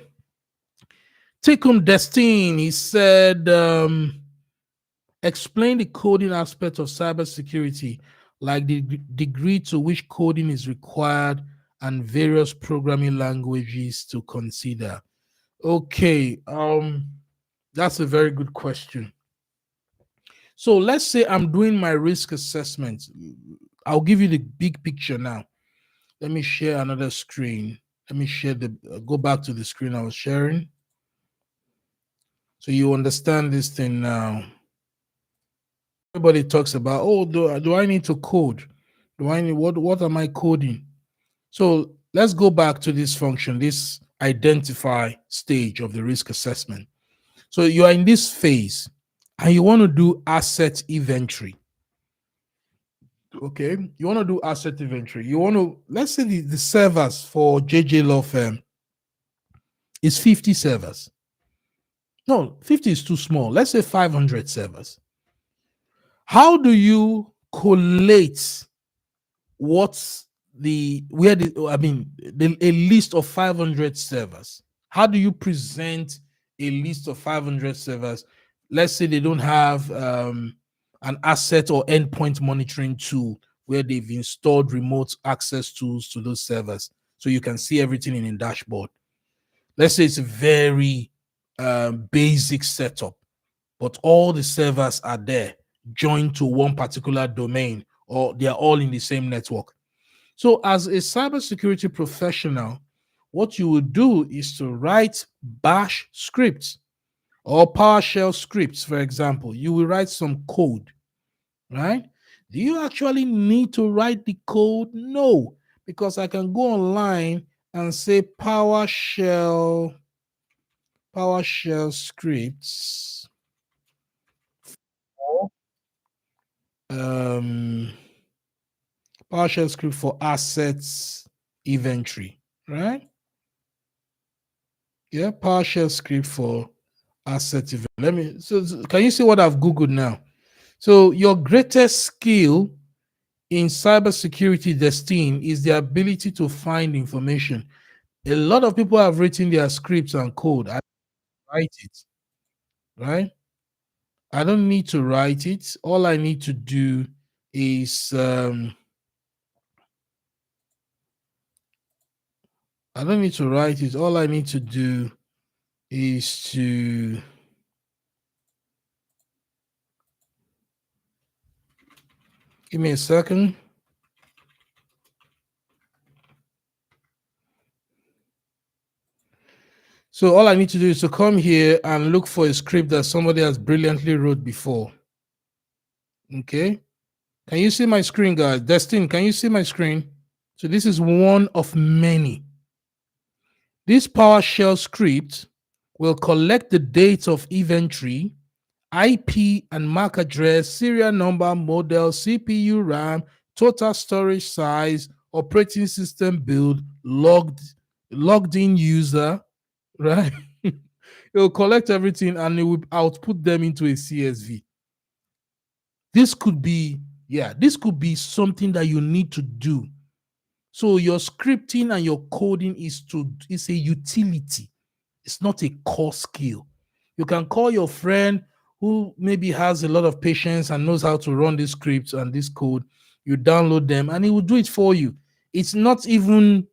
Tikum Destine, he said, explain the coding aspect of cybersecurity, like the degree to which coding is required and various programming languages to consider. Okay, that's a very good question. So let's say I'm doing my risk assessment. I'll give you the big picture now. Let me share another screen. Let me share go back to the screen I was sharing. So you understand this thing now. Everybody talks about, oh, do I need to code? Do I need, what am I coding? So let's go back to this function, this identify stage of the risk assessment. So you are in this phase and you want to do asset inventory. Okay, you want to do asset inventory. You want to, let's say the servers for JJ Law Firm is 50 servers. No, 50 is too small. Let's say 500 servers. How do you collate what's a list of 500 servers? How do you present a list of 500 servers? Let's say they don't have an asset or endpoint monitoring tool where they've installed remote access tools to those servers, so you can see everything in a dashboard. Let's say it's a very basic setup, but all the servers are there, joined to one particular domain, or they are all in the same network. So as a cybersecurity professional, what you would do is to write bash scripts or PowerShell scripts, for example. You will write some code, right? Do you actually need to write the code? No, because I can go online and say PowerShell scripts for um, PowerShell script for assets inventory, right? Yeah, PowerShell script for asset inventory. Let me. So can you see what I've googled now? So your greatest skill in cybersecurity, Destine, is the ability to find information. A lot of people have written their scripts and code. I write it, right? I don't need to write it. All I need to do is I don't need to write it. All I need to do is to give me a second. So all I need to do is to come here and look for a script that somebody has brilliantly wrote before. Okay. Can you see my screen, guys? Destin, can you see my screen? So this is one of many. This PowerShell script will collect the dates of inventory, IP and MAC address, serial number, model, CPU, RAM, total storage size, operating system build, logged in user, right? It will collect everything and it will output them into a CSV. This could be, this could be something that you need to do. So your scripting and your coding is a utility. It's not a core skill. You can call your friend who maybe has a lot of patience and knows how to run these scripts and this code. You download them and he will do it for you. It's not even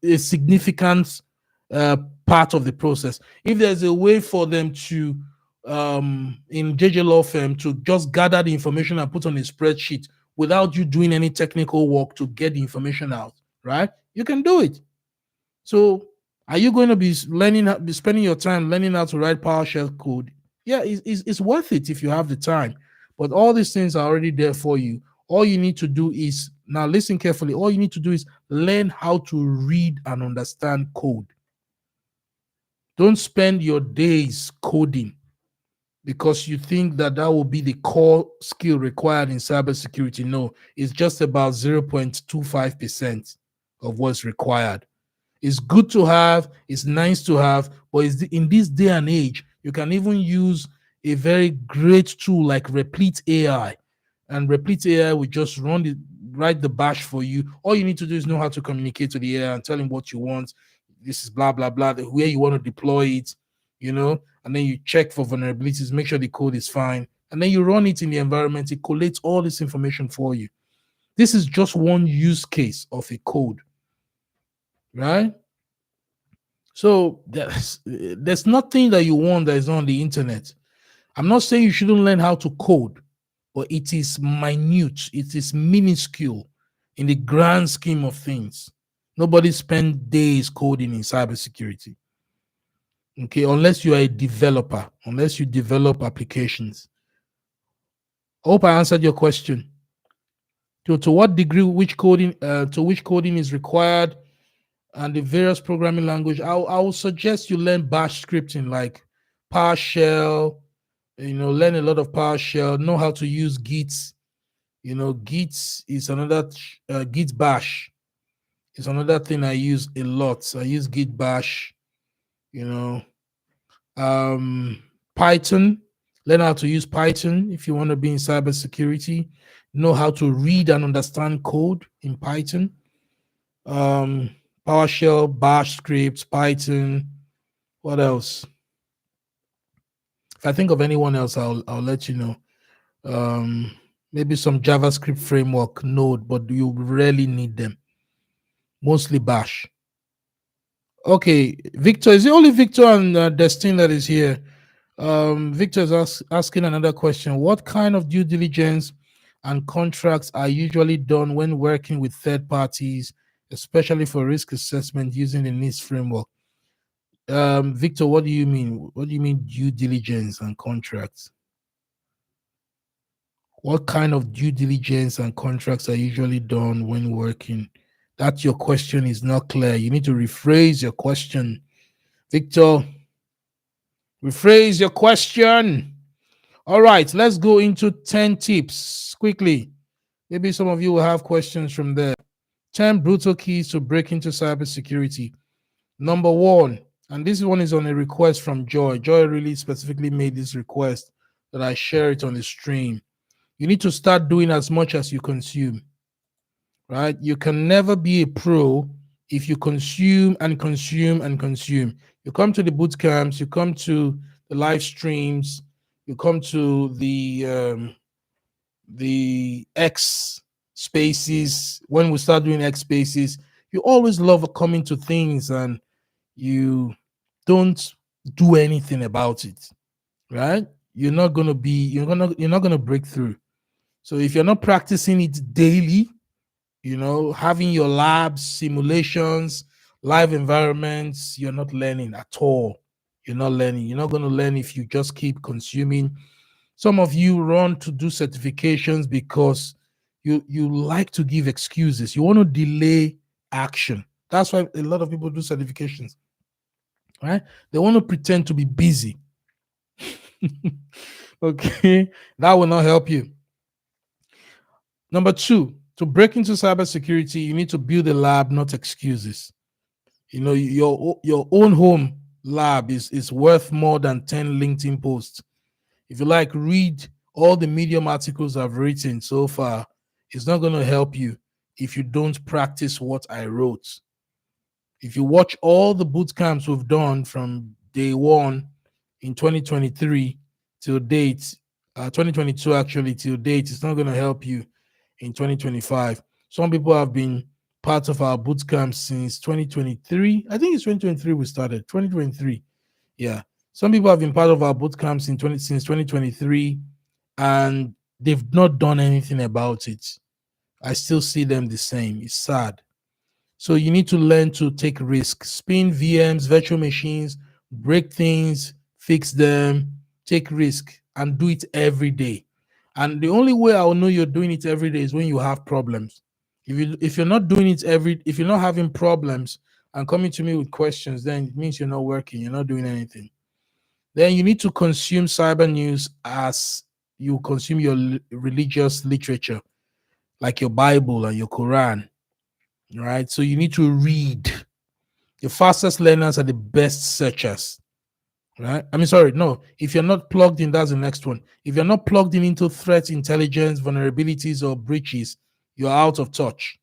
a significant part of the process. If there's a way for them to in JJ Law Firm to just gather the information and put on a spreadsheet without you doing any technical work to get the information out, right? You can do it. So are you going to be spending your time learning how to write PowerShell code? Yeah, it's worth it if you have the time. But all these things are already there for you. All you need to do is, now listen carefully, all you need to do is learn how to read and understand code. Don't spend your days coding because you think that will be the core skill required in cybersecurity. No, it's just about 0.25% of what's required. It's good to have, it's nice to have, but in this day and age, you can even use a very great tool like Replete AI. And Replete AI will just write the bash for you. All you need to do is know how to communicate to the AI and tell him what you want. This is blah, blah, blah, where you want to deploy it, and then you check for vulnerabilities, make sure the code is fine. And then you run it in the environment. It collates all this information for you. This is just one use case of a code, right? So there's nothing that you want that is on the internet. I'm not saying you shouldn't learn how to code, but it is minute, it is minuscule in the grand scheme of things. Nobody spends days coding in cybersecurity. Okay, unless you are a developer, unless you develop applications. I hope I answered your question. To what degree which coding is required and the various programming language, I would suggest you learn bash scripting like PowerShell, learn a lot of PowerShell, know how to use Git. Git is another, Git bash is another thing I use a lot. I use Git bash, Python, learn how to use Python if you want to be in cybersecurity, know how to read and understand code in Python. PowerShell, bash scripts, Python. What else? If I think of anyone else, I'll let you know. Maybe some JavaScript framework, Node, but you rarely need them. Mostly bash. Okay, Victor, is it only Victor and Destin that is here? Victor is asking another question. What kind of due diligence and contracts are usually done when working with third parties, especially for risk assessment using the NIST framework? Victor, what do you mean? What do you mean due diligence and contracts? What kind of due diligence and contracts are usually done when working that your question is not clear. You need to rephrase your question. Victor, rephrase your question. All right, let's go into 10 tips quickly. Maybe some of you will have questions from there. 10 brutal keys to break into cybersecurity. Number one, and this one is on a request from Joy. Joy really specifically made this request that I share it on the stream. You need to start doing as much as you consume, right? You can never be a pro if you consume and consume and consume. You come to the boot camps, you come to the live streams, you come to the X spaces. When we start doing X spaces, you always love coming to things and you don't do anything about it, right? You're not gonna break through. So if you're not practicing it daily, having your labs, simulations, live environments, you're not learning at all. You're not learning. You're not going to learn if you just keep consuming. Some of you run to do certifications because you like to give excuses. You want to delay action. That's why a lot of people do certifications, right? They want to pretend to be busy. Okay, that will not help you. Number two, to break into cybersecurity, you need to build a lab, not excuses. Your own home lab is worth more than 10 LinkedIn posts. If you like, read all the Medium articles I've written so far. It's not going to help you if you don't practice what I wrote. If you watch all the boot camps we've done from day one in 2023 till date, 2022 actually till date, it's not going to help you in 2025. Some people have been part of our boot camp since 2023. I think it's 2023 we started. 2023. Yeah. Some people have been part of our boot camps since 2023 and they've not done anything about it. I still see them the same. It's sad. So you need to learn to take risks, spin VMs, virtual machines, break things, fix them, take risk, and do it every day. And the only way I'll know you're doing it every day is when you have problems. If you're not doing it if you're not having problems and coming to me with questions, then it means you're not working, you're not doing anything. Then you need to consume cyber news as you consume your religious literature, like your Bible and your Quran. Right? So you need to read. The fastest learners are the best searchers. Right? I mean, sorry, no. If you're not plugged in, that's the next one. If you're not plugged in into threat intelligence, vulnerabilities, or breaches, you're out of touch.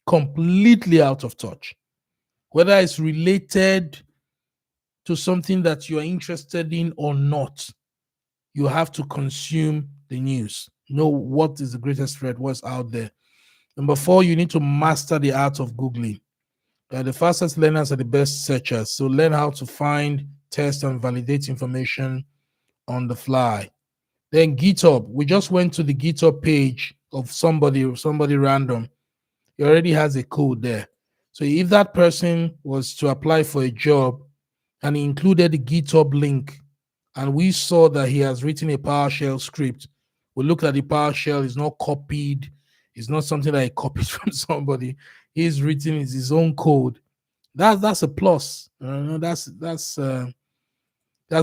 Completely out of touch. Whether it's related to something that you're interested in or not, you have to consume the news. Know what is the greatest threat, what's out there. Number four, you need to master the art of Googling. The fastest learners are the best searchers. So learn how to find, test, and validate information on the fly. Then GitHub. We just went to the GitHub page of somebody random. He already has a code there. So if that person was to apply for a job and he included the GitHub link, and we saw that he has written a PowerShell script, we looked at the PowerShell, it's not copied, it's not something that he copied from somebody. He's written his own code. That's a plus. That's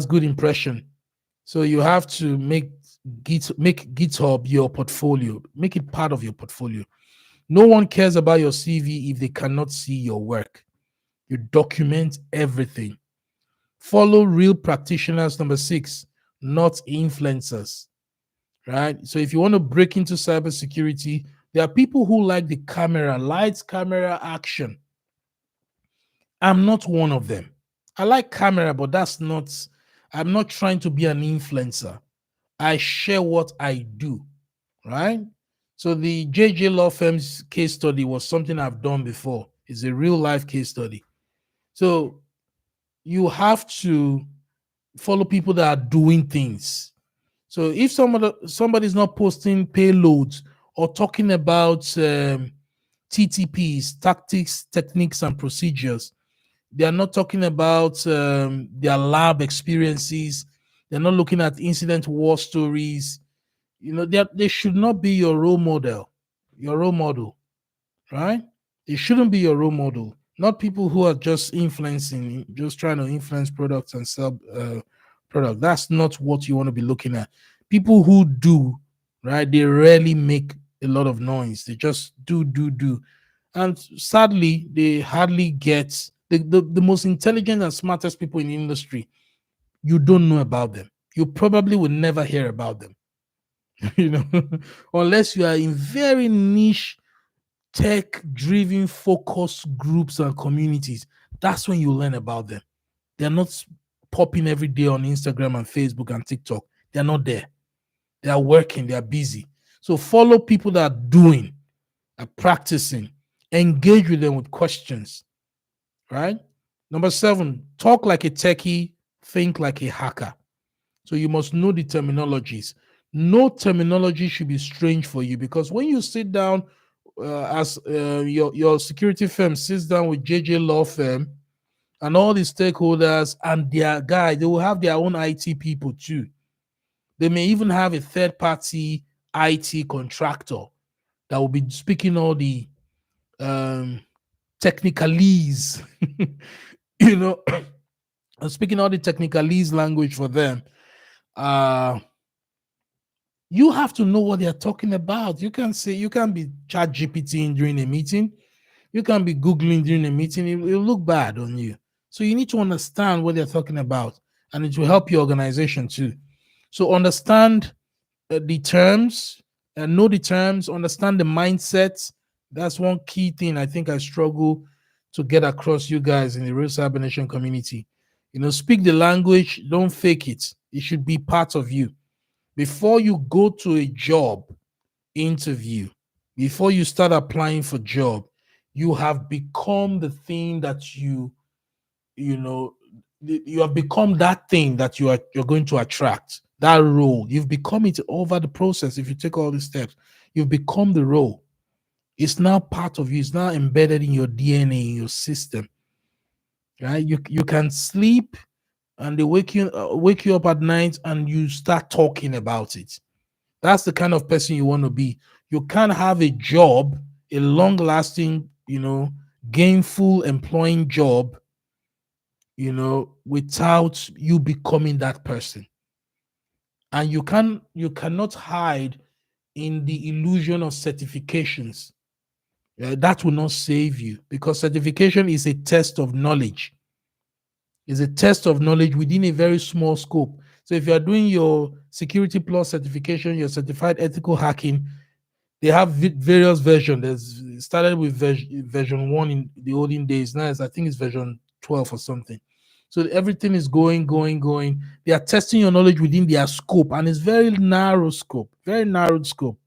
good impression. So you have to make GitHub your portfolio. Make it part of your portfolio. No one cares about your CV if they cannot see your work. You document everything. Follow real practitioners. Number 6, not influencers. Right? So if you want to break into cybersecurity, there are people who like the camera, lights, camera, action. I'm not one of them. I like camera, but I'm not trying to be an influencer. I share what I do, right? So the JJ Law Firm's case study was something I've done before. It's a real life case study. So you have to follow people that are doing things. So if somebody's not posting payloads or talking about TTPs, tactics, techniques, and procedures, they are not talking about their lab experiences. They're not looking at incident war stories. They should not be your role model, right? It shouldn't be your role model, not people who are just influencing, just trying to influence products and sell product. That's not what you want to be looking at. People who do, right, they rarely make a lot of noise. They just do. And sadly, they hardly get the most intelligent and smartest people in the industry. You don't know about them. You probably will never hear about them, you know, unless you are in very niche tech driven focus groups and communities. That's when you learn about them. They're not popping every day on Instagram and Facebook and TikTok. They're not there. They are working, they are busy. So follow people that are doing, are practicing, engage with them with questions, right? Number 7, talk like a techie, think like a hacker. So you must know the terminologies. No terminology should be strange for you, because when you sit down as your security firm sits down with JJ Law Firm and all the stakeholders and their guys, they will have their own IT people too. They may even have a third party IT contractor that will be speaking all the technicalese, you know, speaking all the technicalese language for them. You have to know what they're talking about. You can say, you can be chat GPT during a meeting. You can be Googling during a meeting. It'll look bad on you. So you need to understand what they're talking about, and it will help your organization too. So understand the terms and know the terms, understand the mindset. That's one key thing I think I struggle to get across you guys in the Real Cyber Nation community. Speak the language, don't fake it. It should be part of you. Before you go to a job interview, before you start applying for job, you have become the thing that you have become that thing that you're going to attract, that role. You've become it over the process. If you take all these steps, you've become the role. It's now part of you. It's now embedded in your DNA, in your system, right? You can sleep and they wake you up at night and you start talking about it. That's the kind of person you want to be. You can't have a job, a long lasting, gainful employing job, without you becoming that person. And you cannot hide in the illusion of certifications. That will not save you, because certification is a test of knowledge. It's a test of knowledge within a very small scope. So if you are doing your Security Plus certification, your certified ethical hacking, they have various versions. It started with version 1 in the olden days. Now I think it's version 12 or something. So everything is going. They are testing your knowledge within their scope, and it's very narrow scope, very narrow scope.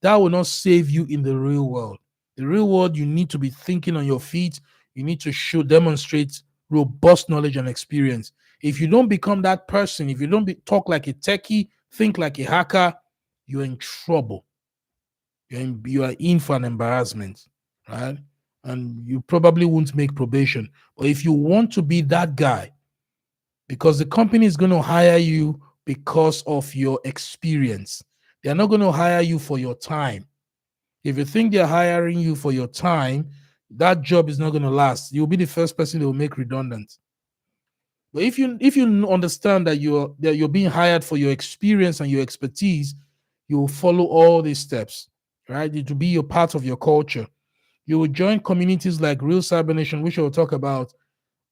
That will not save you in the real world. The real world, you need to be thinking on your feet. You need to demonstrate robust knowledge and experience. If you don't become that person, if you don't talk like a techie, think like a hacker, you're in trouble. You are in for an embarrassment, right? And you probably won't make probation. But if you want to be that guy, because the company is going to hire you because of your experience, they're not going to hire you for your time. If you think they're hiring you for your time, that job is not going to last. You'll be the first person they will make redundant. But if you understand that you're being hired for your experience and your expertise, you will follow all these steps, right? It will be your part of your culture. You will join communities like Real Cyber Nation, which we'll talk about,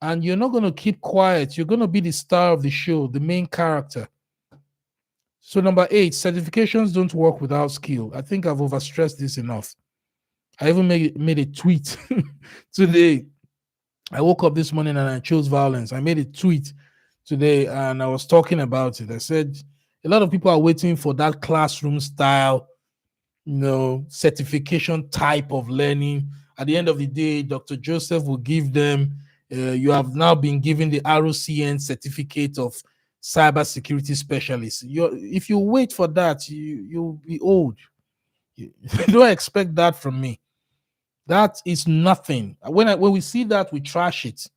and you're not going to keep quiet. You're going to be the star of the show, the main character. So number 8, certifications don't work without skill. I think I've overstressed this enough. I even made a tweet today. I woke up this morning and I chose violence. I made a tweet today and I was talking about it. I said a lot of people are waiting for that classroom style, certification type of learning. At the end of the day, Dr. Joseph will give them, you have now been given the ROCN certificate of cybersecurity specialist. If you wait for that, you'll be old. You don't expect that from me. That is nothing. When we see that, we trash it.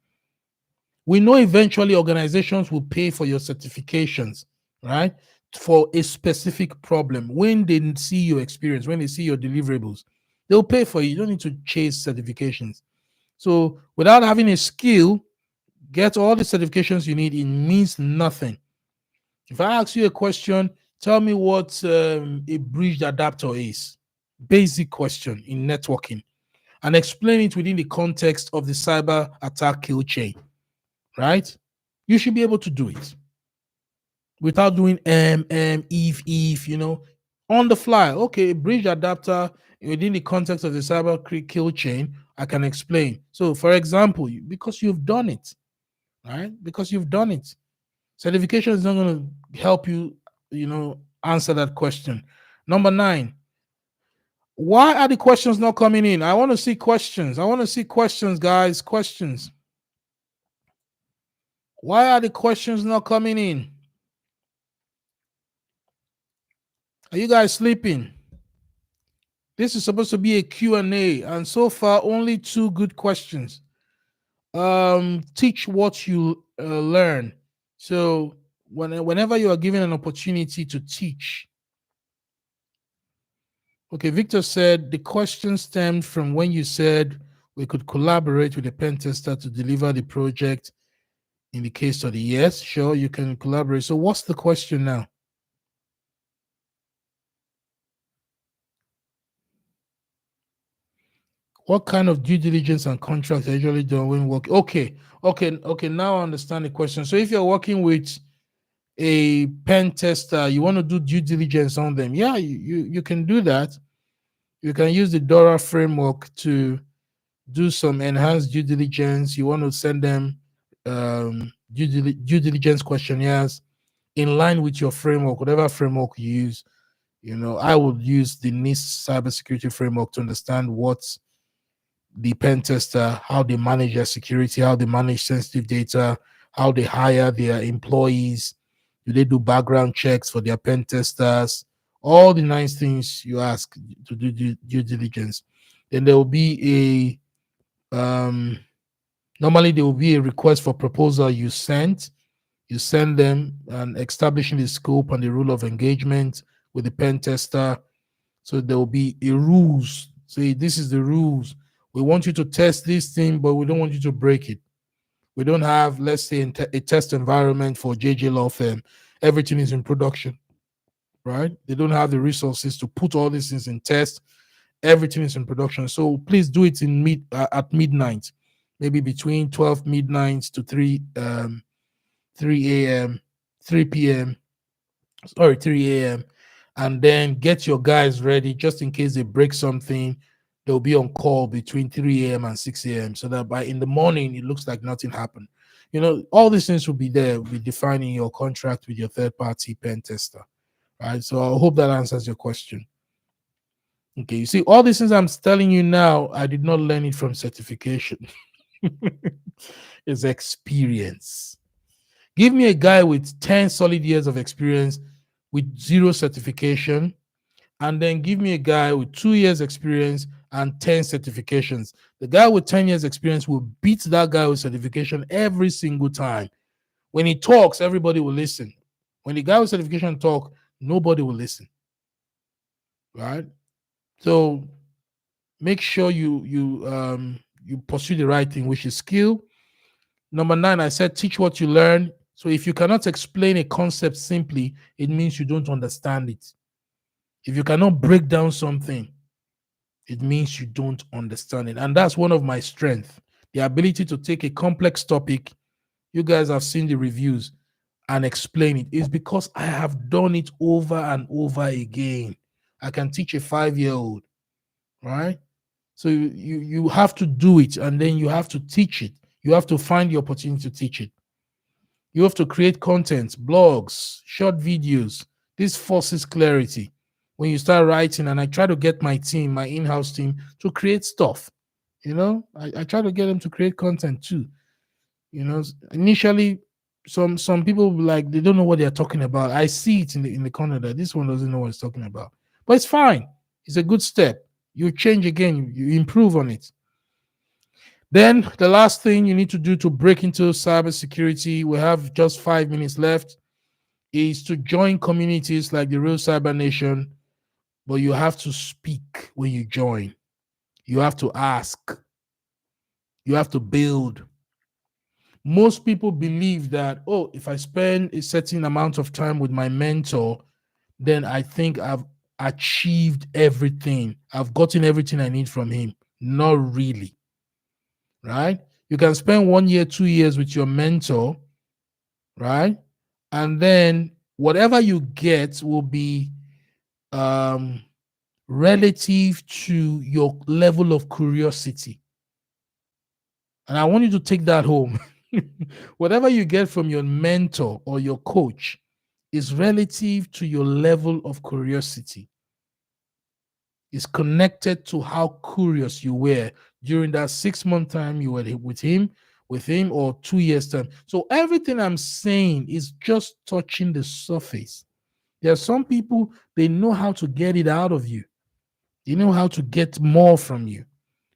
We know eventually organizations will pay for your certifications, right? For a specific problem. When they see your experience, when they see your deliverables, They'll pay for you. You don't need to chase certifications. So without having a skill, get all the certifications you need. It means nothing. If I ask you a question, tell me what a bridged adapter is. Basic question in networking, and explain it within the context of the cyber attack kill chain, right? You should be able to do it without doing if, on the fly. Okay, bridge adapter within the context of the cyber kill chain, I can explain. So, for example, because you've done it, right? Because you've done it, certification is not going to help you, answer that question. Number 9, why are the questions not coming in? I want to see questions. I want to see questions, guys. Questions. Why are the questions not coming in? Are you guys sleeping? This is supposed to be a Q&A, and so far only 2 good questions. Teach what you learn. So whenever you are given an opportunity to teach. Okay, Victor said the question stemmed from when you said we could collaborate with a pen tester to deliver the project in the case study. Yes, sure, you can collaborate. So what's the question now? What kind of due diligence and contracts are usually done when working? Okay. Now I understand the question. So if you're working with a pen tester, you want to do due diligence on them. Yeah, you can do that. You can use the DORA framework to do some enhanced due diligence. You want to send them due diligence questionnaires in line with your framework, whatever framework you use. I would use the NIST cybersecurity framework to understand what the pen tester, how they manage their security, how they manage sensitive data, how they hire their employees. Do they do background checks for their pen testers? All the nice things you ask to do due diligence. Then there will be normally there will be a request for proposal you send them, and establishing the scope and the rule of engagement with the pen tester. So there will be a rules. Say, this is the rules. We want you to test this thing, but we don't want you to break it. We don't have, let's say, a test environment for JJ Law Firm. Everything is in production, right? They don't have the resources to put all these things in test. Everything is in production. So please do it at midnight, maybe between 12 midnight to 3 a.m., 3 p.m. Sorry, 3 a.m. And then get your guys ready just in case they break something. They'll be on call between 3 a.m. and 6 a.m. so that by in the morning it looks like nothing happened. All these things will be there. We'll be defining your contract with your third-party pen tester. Right. So I hope that answers your question. Okay, you see, all these things I'm telling you now, I did not learn it from certification. It's experience. Give me a guy with 10 solid years of experience with 0 certification, and then give me a guy with 2 years experience and 10 certifications. The guy with 10 years experience will beat that guy with certification every single time. When he talks, everybody will listen. When the guy with certification talk, nobody will listen. Right? So make sure you pursue the right thing, which is skill. Number 9, I said teach what you learn. So if you cannot explain a concept simply, it means you don't understand it. If you cannot break down something, it means you don't understand it. And that's one of my strengths, the ability to take a complex topic. You guys have seen the reviews, and explain it. It's because I have done it over and over again. I can teach a 5-year-old, right? So you have to do it, and then you have to teach it. You have to find the opportunity to teach it. You have to create content, blogs, short videos. This forces clarity. When you start writing, and I try to get my team, my in-house team, to create stuff. I try to get them to create content too. Initially, some people like they don't know what they're talking about. I see it in the corner that this one doesn't know what it's talking about. But it's fine. It's a good step. You change again, you improve on it. Then the last thing you need to do to break into cybersecurity, we have just 5 minutes left, is to join communities like the Real Cyber Nation, but you have to speak when you join. You have to ask. You have to build. Most people believe that, oh, if I spend a certain amount of time with my mentor, then I think I've achieved everything. I've gotten everything I need from him. Not really, right? You can spend 1 year, 2 years with your mentor, right? And then whatever you get will be um, relative to your level of curiosity. And I want you to take that home. Whatever you get from your mentor or your coach is relative to your level of curiosity. It's connected to how curious you were during that 6 month time you were with him, or 2 years time. So everything I'm saying is just touching the surface. There are some people, they know how to get it out of you. They know how to get more from you.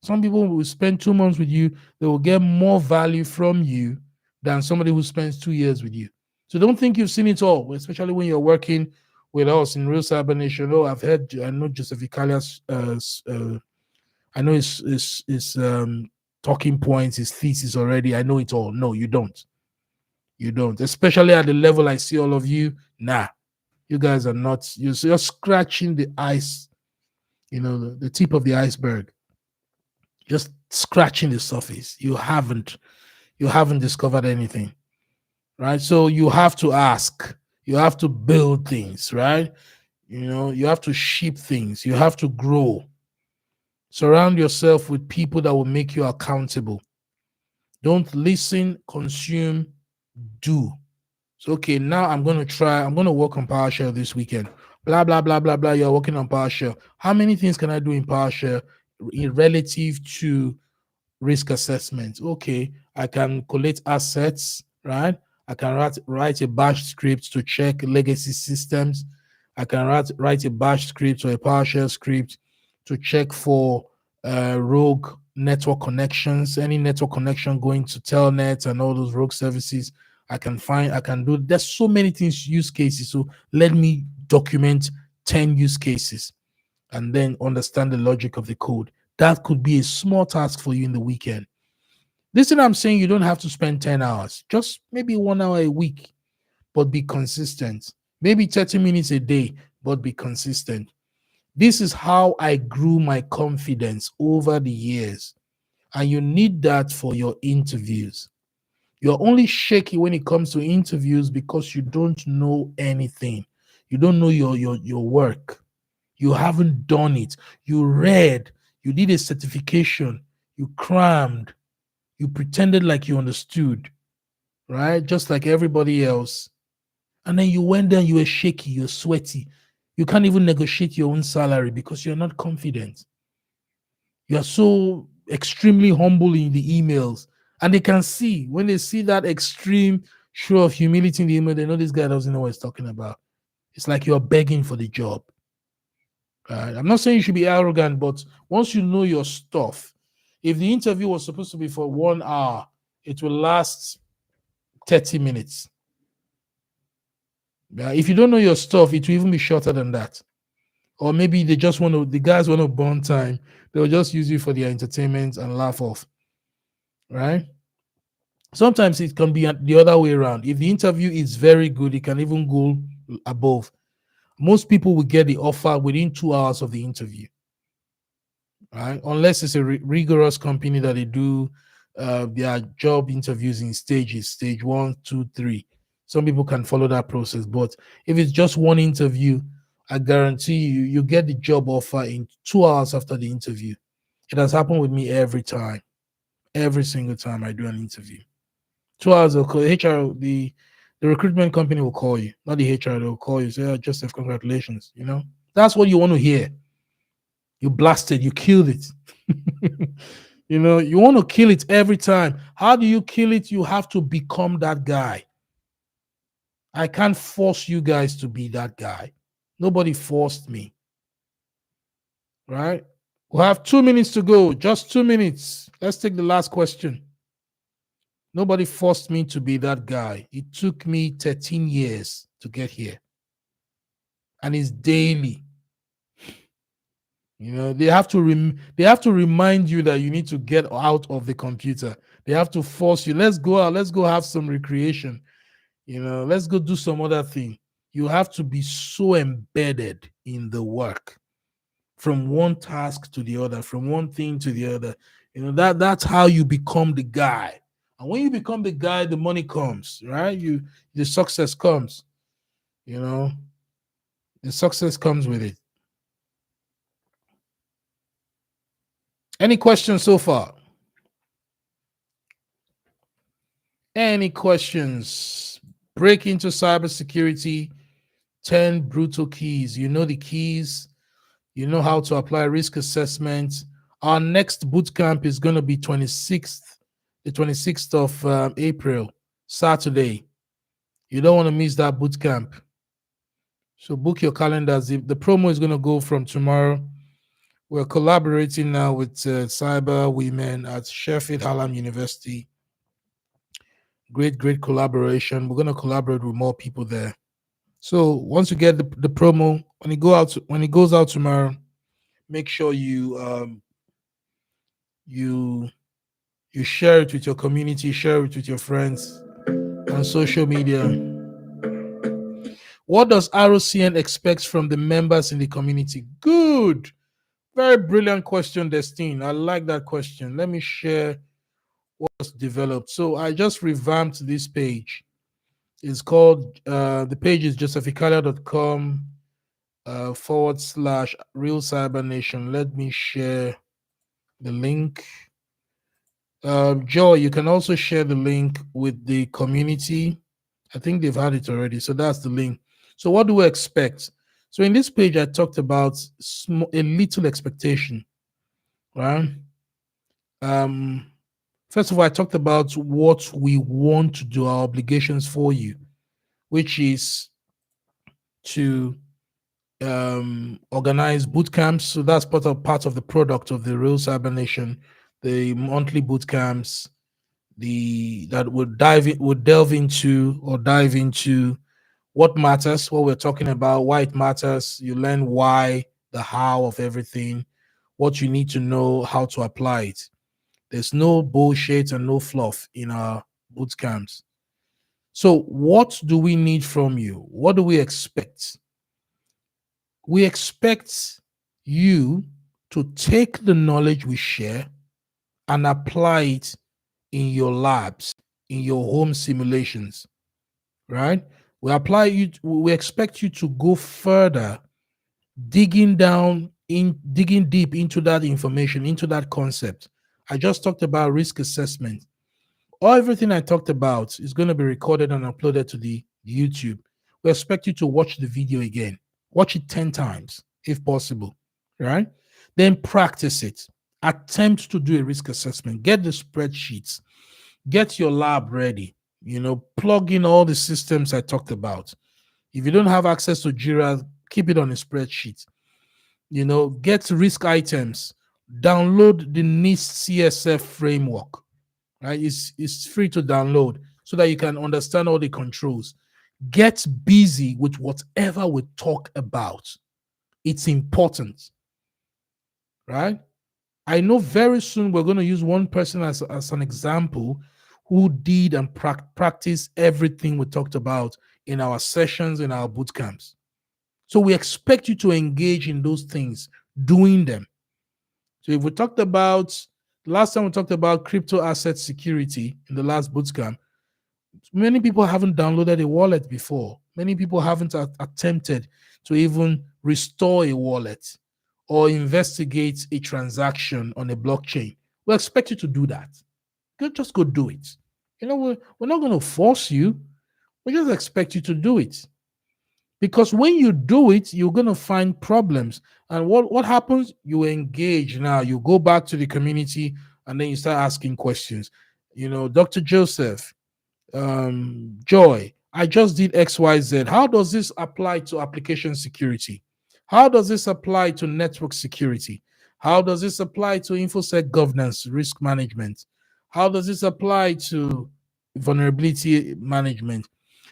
Some people will spend 2 months with you, they will get more value from you than somebody who spends 2 years with you. So don't think you've seen it all, especially when you're working with us in Real Cyber Nation. Oh, I know Joseph Icalia's, I know his talking points, his thesis already. I know it all. No, you don't. You don't. Especially at the level I see all of you. Nah, you guys are not. You're scratching the ice, the tip of the iceberg. Just scratching the surface. You haven't discovered anything, right? So you have to ask. You have to build things, right? You have to ship things. You have to grow. Surround yourself with people that will make you accountable. Don't listen, consume, do. So, okay, now I'm going to work on PowerShell this weekend. Blah, blah, blah, blah, blah. You're working on PowerShell. How many things can I do in PowerShell in relative to risk assessment? Okay, I can collect assets, right? I can write a bash script to check legacy systems. I can write a bash script or a PowerShell script to check for rogue network connections, any network connection going to telnet and all those rogue services. I can do. There's so many things, use cases. So let me document 10 use cases and then understand the logic of the code. That could be a small task for you in the weekend. This is what I'm saying. You don't have to spend 10 hours, just maybe 1 hour a week, but be consistent. Maybe 30 minutes a day, but be consistent. This is how I grew my confidence over the years. And you need that for your interviews. You're only shaky when it comes to interviews because you don't know anything. You don't know your work. You haven't done it. You read, you did a certification, you crammed, you pretended like you understood, right? Just like everybody else. And then you went there, you were shaky, you're sweaty. You can't even negotiate your own salary because you're not confident. You're so extremely humble in the emails. And they can see, when they see that extreme show of humility in the email, they know this guy doesn't know what he's talking about. It's like you're begging for the job. I'm not saying you should be arrogant, but once you know your stuff, if the interview was supposed to be for 1 hour, it will last 30 minutes. If you don't know your stuff, it will even be shorter than that. Or maybe the guys want to burn time. They'll just use you for their entertainment and laugh off. Right? Sometimes it can be the other way around. If the interview is very good, it can even go above. Most people will get the offer within 2 hours of the interview. Right? Unless it's a rigorous company that they do their job interviews in stages, stage 1, 2, 3. Some people can follow that process, but if it's just one interview, I guarantee you get the job offer in 2 hours after the interview. It has happened with me every time, every single time I do an interview. 2 hours they'll call HR, the recruitment company will call you, not the HR. They'll call you, say, oh, Joseph, congratulations. That's what you want to hear. You blasted, you killed it. You want to kill it every time. How do you kill it? You have to become that guy. I can't force you guys to be that guy. Nobody forced me. Right? We'll have 2 minutes to go. Just 2 minutes. Let's take the last question. Nobody forced me to be that guy. It took me 13 years to get here. And it's daily. They have to remind you that you need to get out of the computer. They have to force you. Let's go out. Let's go have some recreation. Let's go do some other thing. You have to be so embedded in the work, from one task to the other, from one thing to the other. That's how you become the guy. And when you become the guy, the money comes, right? The success comes. You know, the success comes with it. Any questions so far? Any questions? Break into cybersecurity, 10 brutal keys. You know the keys, you know how to apply risk assessment. Our next boot camp is going to be the 26th of April, Saturday. You don't want to miss that boot camp. So book your calendars. The promo is going to go from tomorrow. We're collaborating now with Cyber Women at Sheffield Hallam University. Great collaboration. We're going to collaborate with more people there. So once you get the promo, when it goes out tomorrow, make sure you share it with your community, share it with your friends on social media. What does ROCN expect from the members in the community? Good. Very brilliant question, Destine. I like that question. Let me share what's developed. So I just revamped this page. It's called, the page is josephicalia.com / Real Cyber Nation. Let me share the link. Joy, you can also share the link with the community. I think they've had it already. So that's the link. So what do we expect? So in this page, I talked about a little expectation, right? First of all, I talked about what we want to do, our obligations for you, which is to organize boot camps. So that's part of the product of the Real Cyber Nation, the monthly boot camps, that would delve into what matters, what we're talking about, why it matters. You learn why, the how of everything, what you need to know, how to apply it. There's no bullshit and no fluff in our boot camps. So what do we need from you? What do we expect? We expect you to take the knowledge we share and apply it in your labs, in your home simulations, right? We expect you to go further, digging deep into that information, into that concept. I just talked about risk assessment. Everything I talked about is going to be recorded and uploaded to the YouTube. We expect you to watch the video again. Watch it 10 times if possible, right? Then practice it. Attempt to do a risk assessment. Get the spreadsheets. Get your lab ready. Plug in all the systems I talked about. If you don't have access to Jira, keep it on a spreadsheet. Get risk items. Download the NIST CSF framework. Right? It's free to download so that you can understand all the controls. Get busy with whatever we talk about. It's important, right? I know very soon we're going to use one person as an example who did and practiced everything we talked about in our sessions, in our boot camps. So we expect you to engage in those things, doing them. So if we talked about, last time we talked about crypto asset security in the last boot camp, many people haven't downloaded a wallet before. Many people haven't attempted to even restore a wallet or investigate a transaction on a blockchain. We expect you to do that. Just go do it. We're not going to force you. We just expect you to do it. Because when you do it, you're going to find problems. And what happens? You engage now. You go back to the community and then you start asking questions. Dr. Joseph, Joy, I just did XYZ. How does this apply to application security? How does this apply to network security? How does this apply to InfoSec governance, risk management? How does this apply to vulnerability management?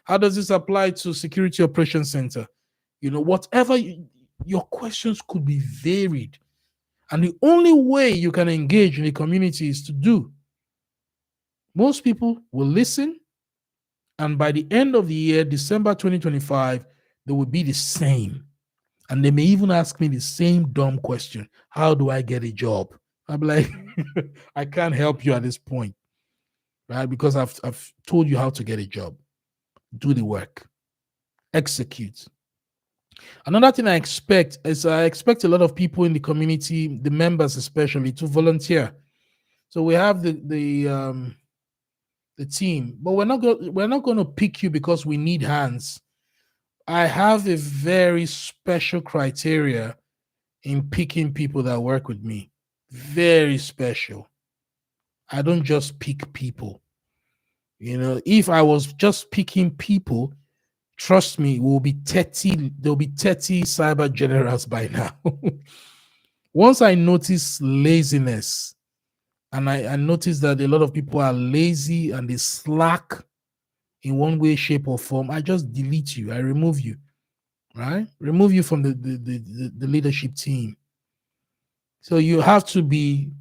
How does this apply to security operations center? Whatever your questions could be varied. And the only way you can engage in the community is to do. Most people will listen, and by the end of the year, December 2025, they will be the same. And they may even ask me the same dumb question: how do I get a job? I'm like, I can't help you at this point, right? Because I've told you how to get a job. Do the work, execute. Another thing I expect is I expect a lot of people in the community, the members especially, to volunteer. So we have the team, but we're not going to pick you because we need hands. I have a very special criteria in picking people that work with me. Very special. I don't just pick people. If I was just picking people, trust me, there'll be 30 cyber generals by now. Once I notice laziness, and I notice that a lot of people are lazy and they slack in one way, shape, or form, I just delete you. I remove you, right? Remove you from the leadership team. So you have to be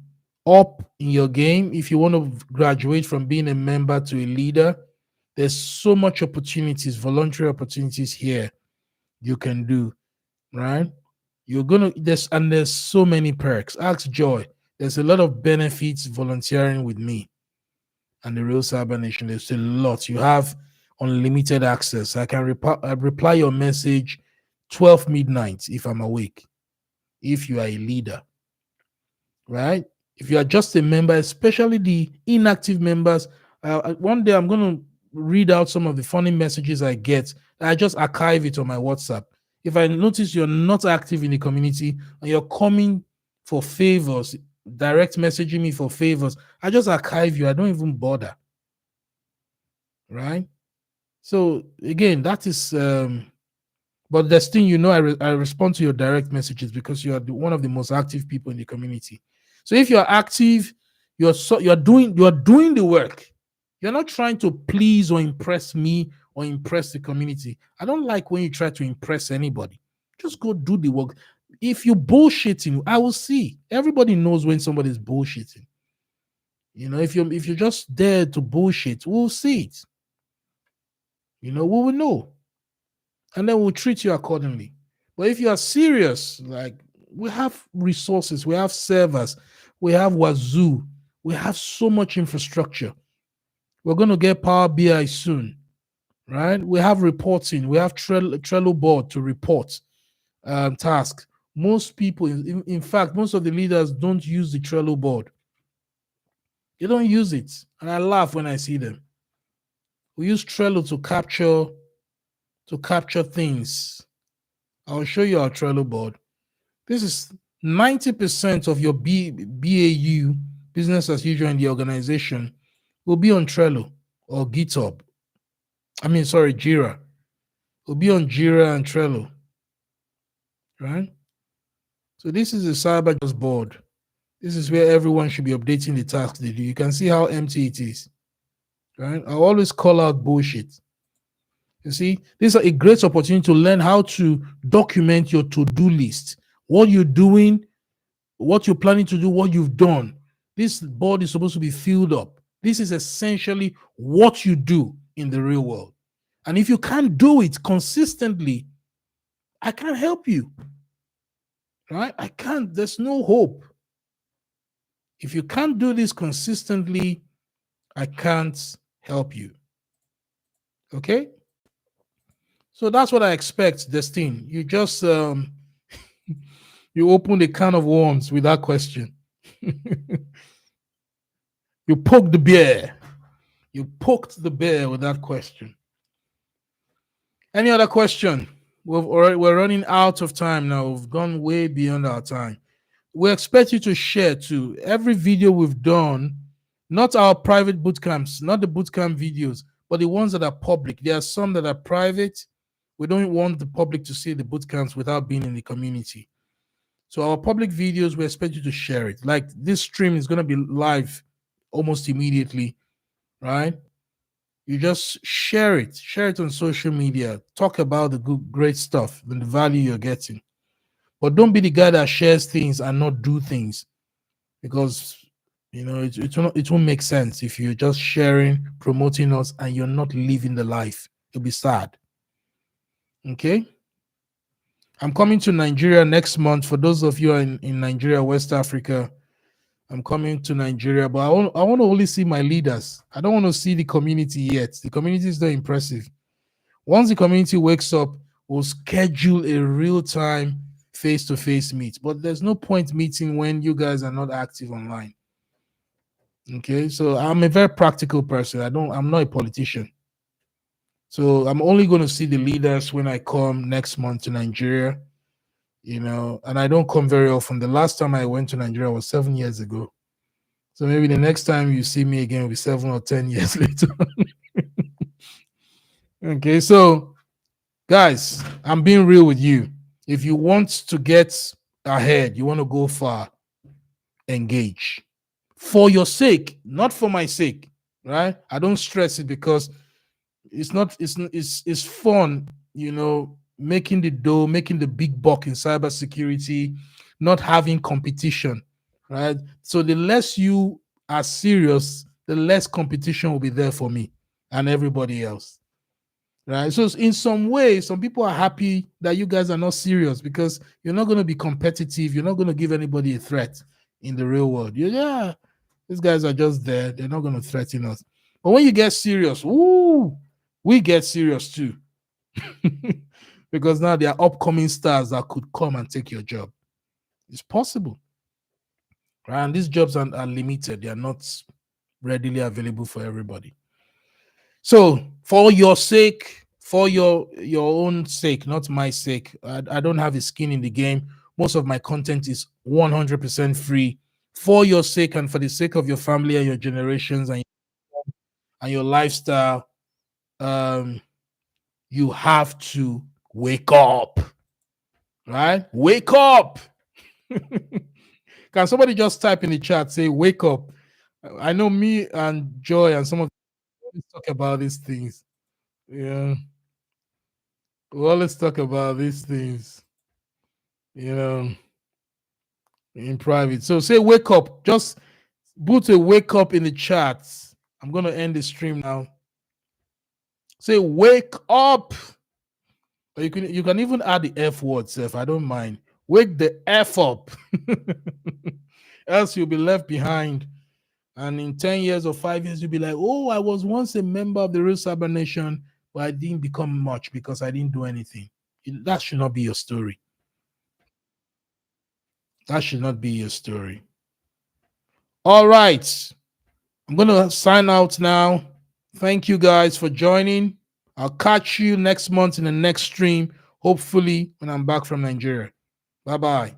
up in your game if you want to graduate from being a member to a leader. There's so much opportunities, voluntary opportunities here you can do, right? There's so many perks. Ask Joy. There's a lot of benefits volunteering with me and the Real Cyber Nation. There's a lot. You have unlimited access. I can reply your message 12 midnight if I'm awake, if you are a leader, right? If you are just a member, especially the inactive members, one day I'm going to read out some of the funny messages I get. I just archive it on my WhatsApp. If I notice you're not active in the community and you're coming for favors, direct messaging me for favors, I just archive you. I don't even bother. Right? So again, that is but the thing, I respond to your direct messages because you are one of the most active people in the community. So if you're active, you're doing the work. You're not trying to please or impress me or impress the community. I don't like when you try to impress anybody. Just go do the work. If you're bullshitting, I will see. Everybody knows when somebody's bullshitting. If you're just there to bullshit, we'll see it. We will know. And then we'll treat you accordingly. But if you are serious, like, we have resources, we have servers, we have Wazoo, we have so much infrastructure. We're going to get Power BI soon, right? We have reporting, we have Trello board to report tasks. Most people, in fact, most of the leaders don't use the Trello board. They don't use it. And I laugh when I see them. We use Trello to capture things. I'll show you our Trello board. This is 90% of your BAU, business as usual, in the organization will be on Trello or GitHub. Jira. Will be on Jira and Trello, right? So this is the cyber board. This is where everyone should be updating the tasks they do. You can see how empty it is, right? I'll always call out bullshit. You see, this is a great opportunity to learn how to document your to-do list, what you're doing, what you're planning to do, what you've done. This board is supposed to be filled up. This is essentially what you do in the real world. And if you can't do it consistently, I can't help you. Right? I can't. There's no hope. If you can't do this consistently, I can't help you. Okay? So that's what I expect, Destine. You just you opened a can of worms with that question. You poked the bear. You poked the bear with that question. Any other question? We're running out of time now. We've gone way beyond our time. We expect you to share too. Every video we've done, not our private bootcamps, not the bootcamp videos, but the ones that are public. There are some that are private. We don't want the public to see the bootcamps without being in the community. So our public videos, we expect you to share it. Like this stream is going to be live almost immediately, right? You just share it on social media, talk about the good, great stuff and the value you're getting. But don't be the guy that shares things and not do things, because it won't make sense if you're just sharing, promoting us, and you're not living the life. It'll be sad. Okay. I'm coming to Nigeria next month. For those of you in Nigeria, West Africa, I'm coming to Nigeria, but I want to only see my leaders. I don't want to see the community yet. The community is not impressive. Once the community wakes up, we'll schedule a real-time face-to-face meet. But there's no point meeting when you guys are not active online. Okay, so I'm a very practical person. I'm not a politician. So I'm only going to see the leaders when I come next month to Nigeria, and I don't come very often. The last time I went to Nigeria was 7 years ago. So maybe the next time you see me again will be 7 or 10 years later. Okay, so guys, I'm being real with you. If you want to get ahead, you want to go far, engage. For your sake, not for my sake, right? I don't stress it because it's fun, making the dough, making the big buck in cybersecurity, not having competition, right? So the less you are serious, the less competition will be there for me and everybody else, right? So in some way, some people are happy that you guys are not serious because you're not going to be competitive. You're not going to give anybody a threat in the real world. Yeah, these guys are just there. They're not going to threaten us. But when you get serious, we get serious too. Because now there are upcoming stars that could come and take your job. It's possible. Right? And these jobs are limited. They are not readily available for everybody. So for your sake, for your own sake, not my sake, I don't have a skin in the game. Most of my content is 100% free. For your sake and for the sake of your family and your generations and your lifestyle, you have to wake up. Right? Wake up. Can somebody just type in the chat, say wake up? I know me and Joy and some of them talk about these things. Yeah. Well, let's talk about these things, in private. So say wake up. Just put a wake up in the chat. I'm going to end the stream now. Say wake up. Or you can even add the F word, Seth. I don't mind. Wake the F up. Else you'll be left behind. And in 10 years or 5 years, you'll be like, oh, I was once a member of the Real Cyber Nation, but I didn't become much because I didn't do anything. That should not be your story. That should not be your story. All right. I'm going to sign out now. Thank you guys for joining. I'll catch you next month in the next stream, hopefully when I'm back from Nigeria. Bye-bye.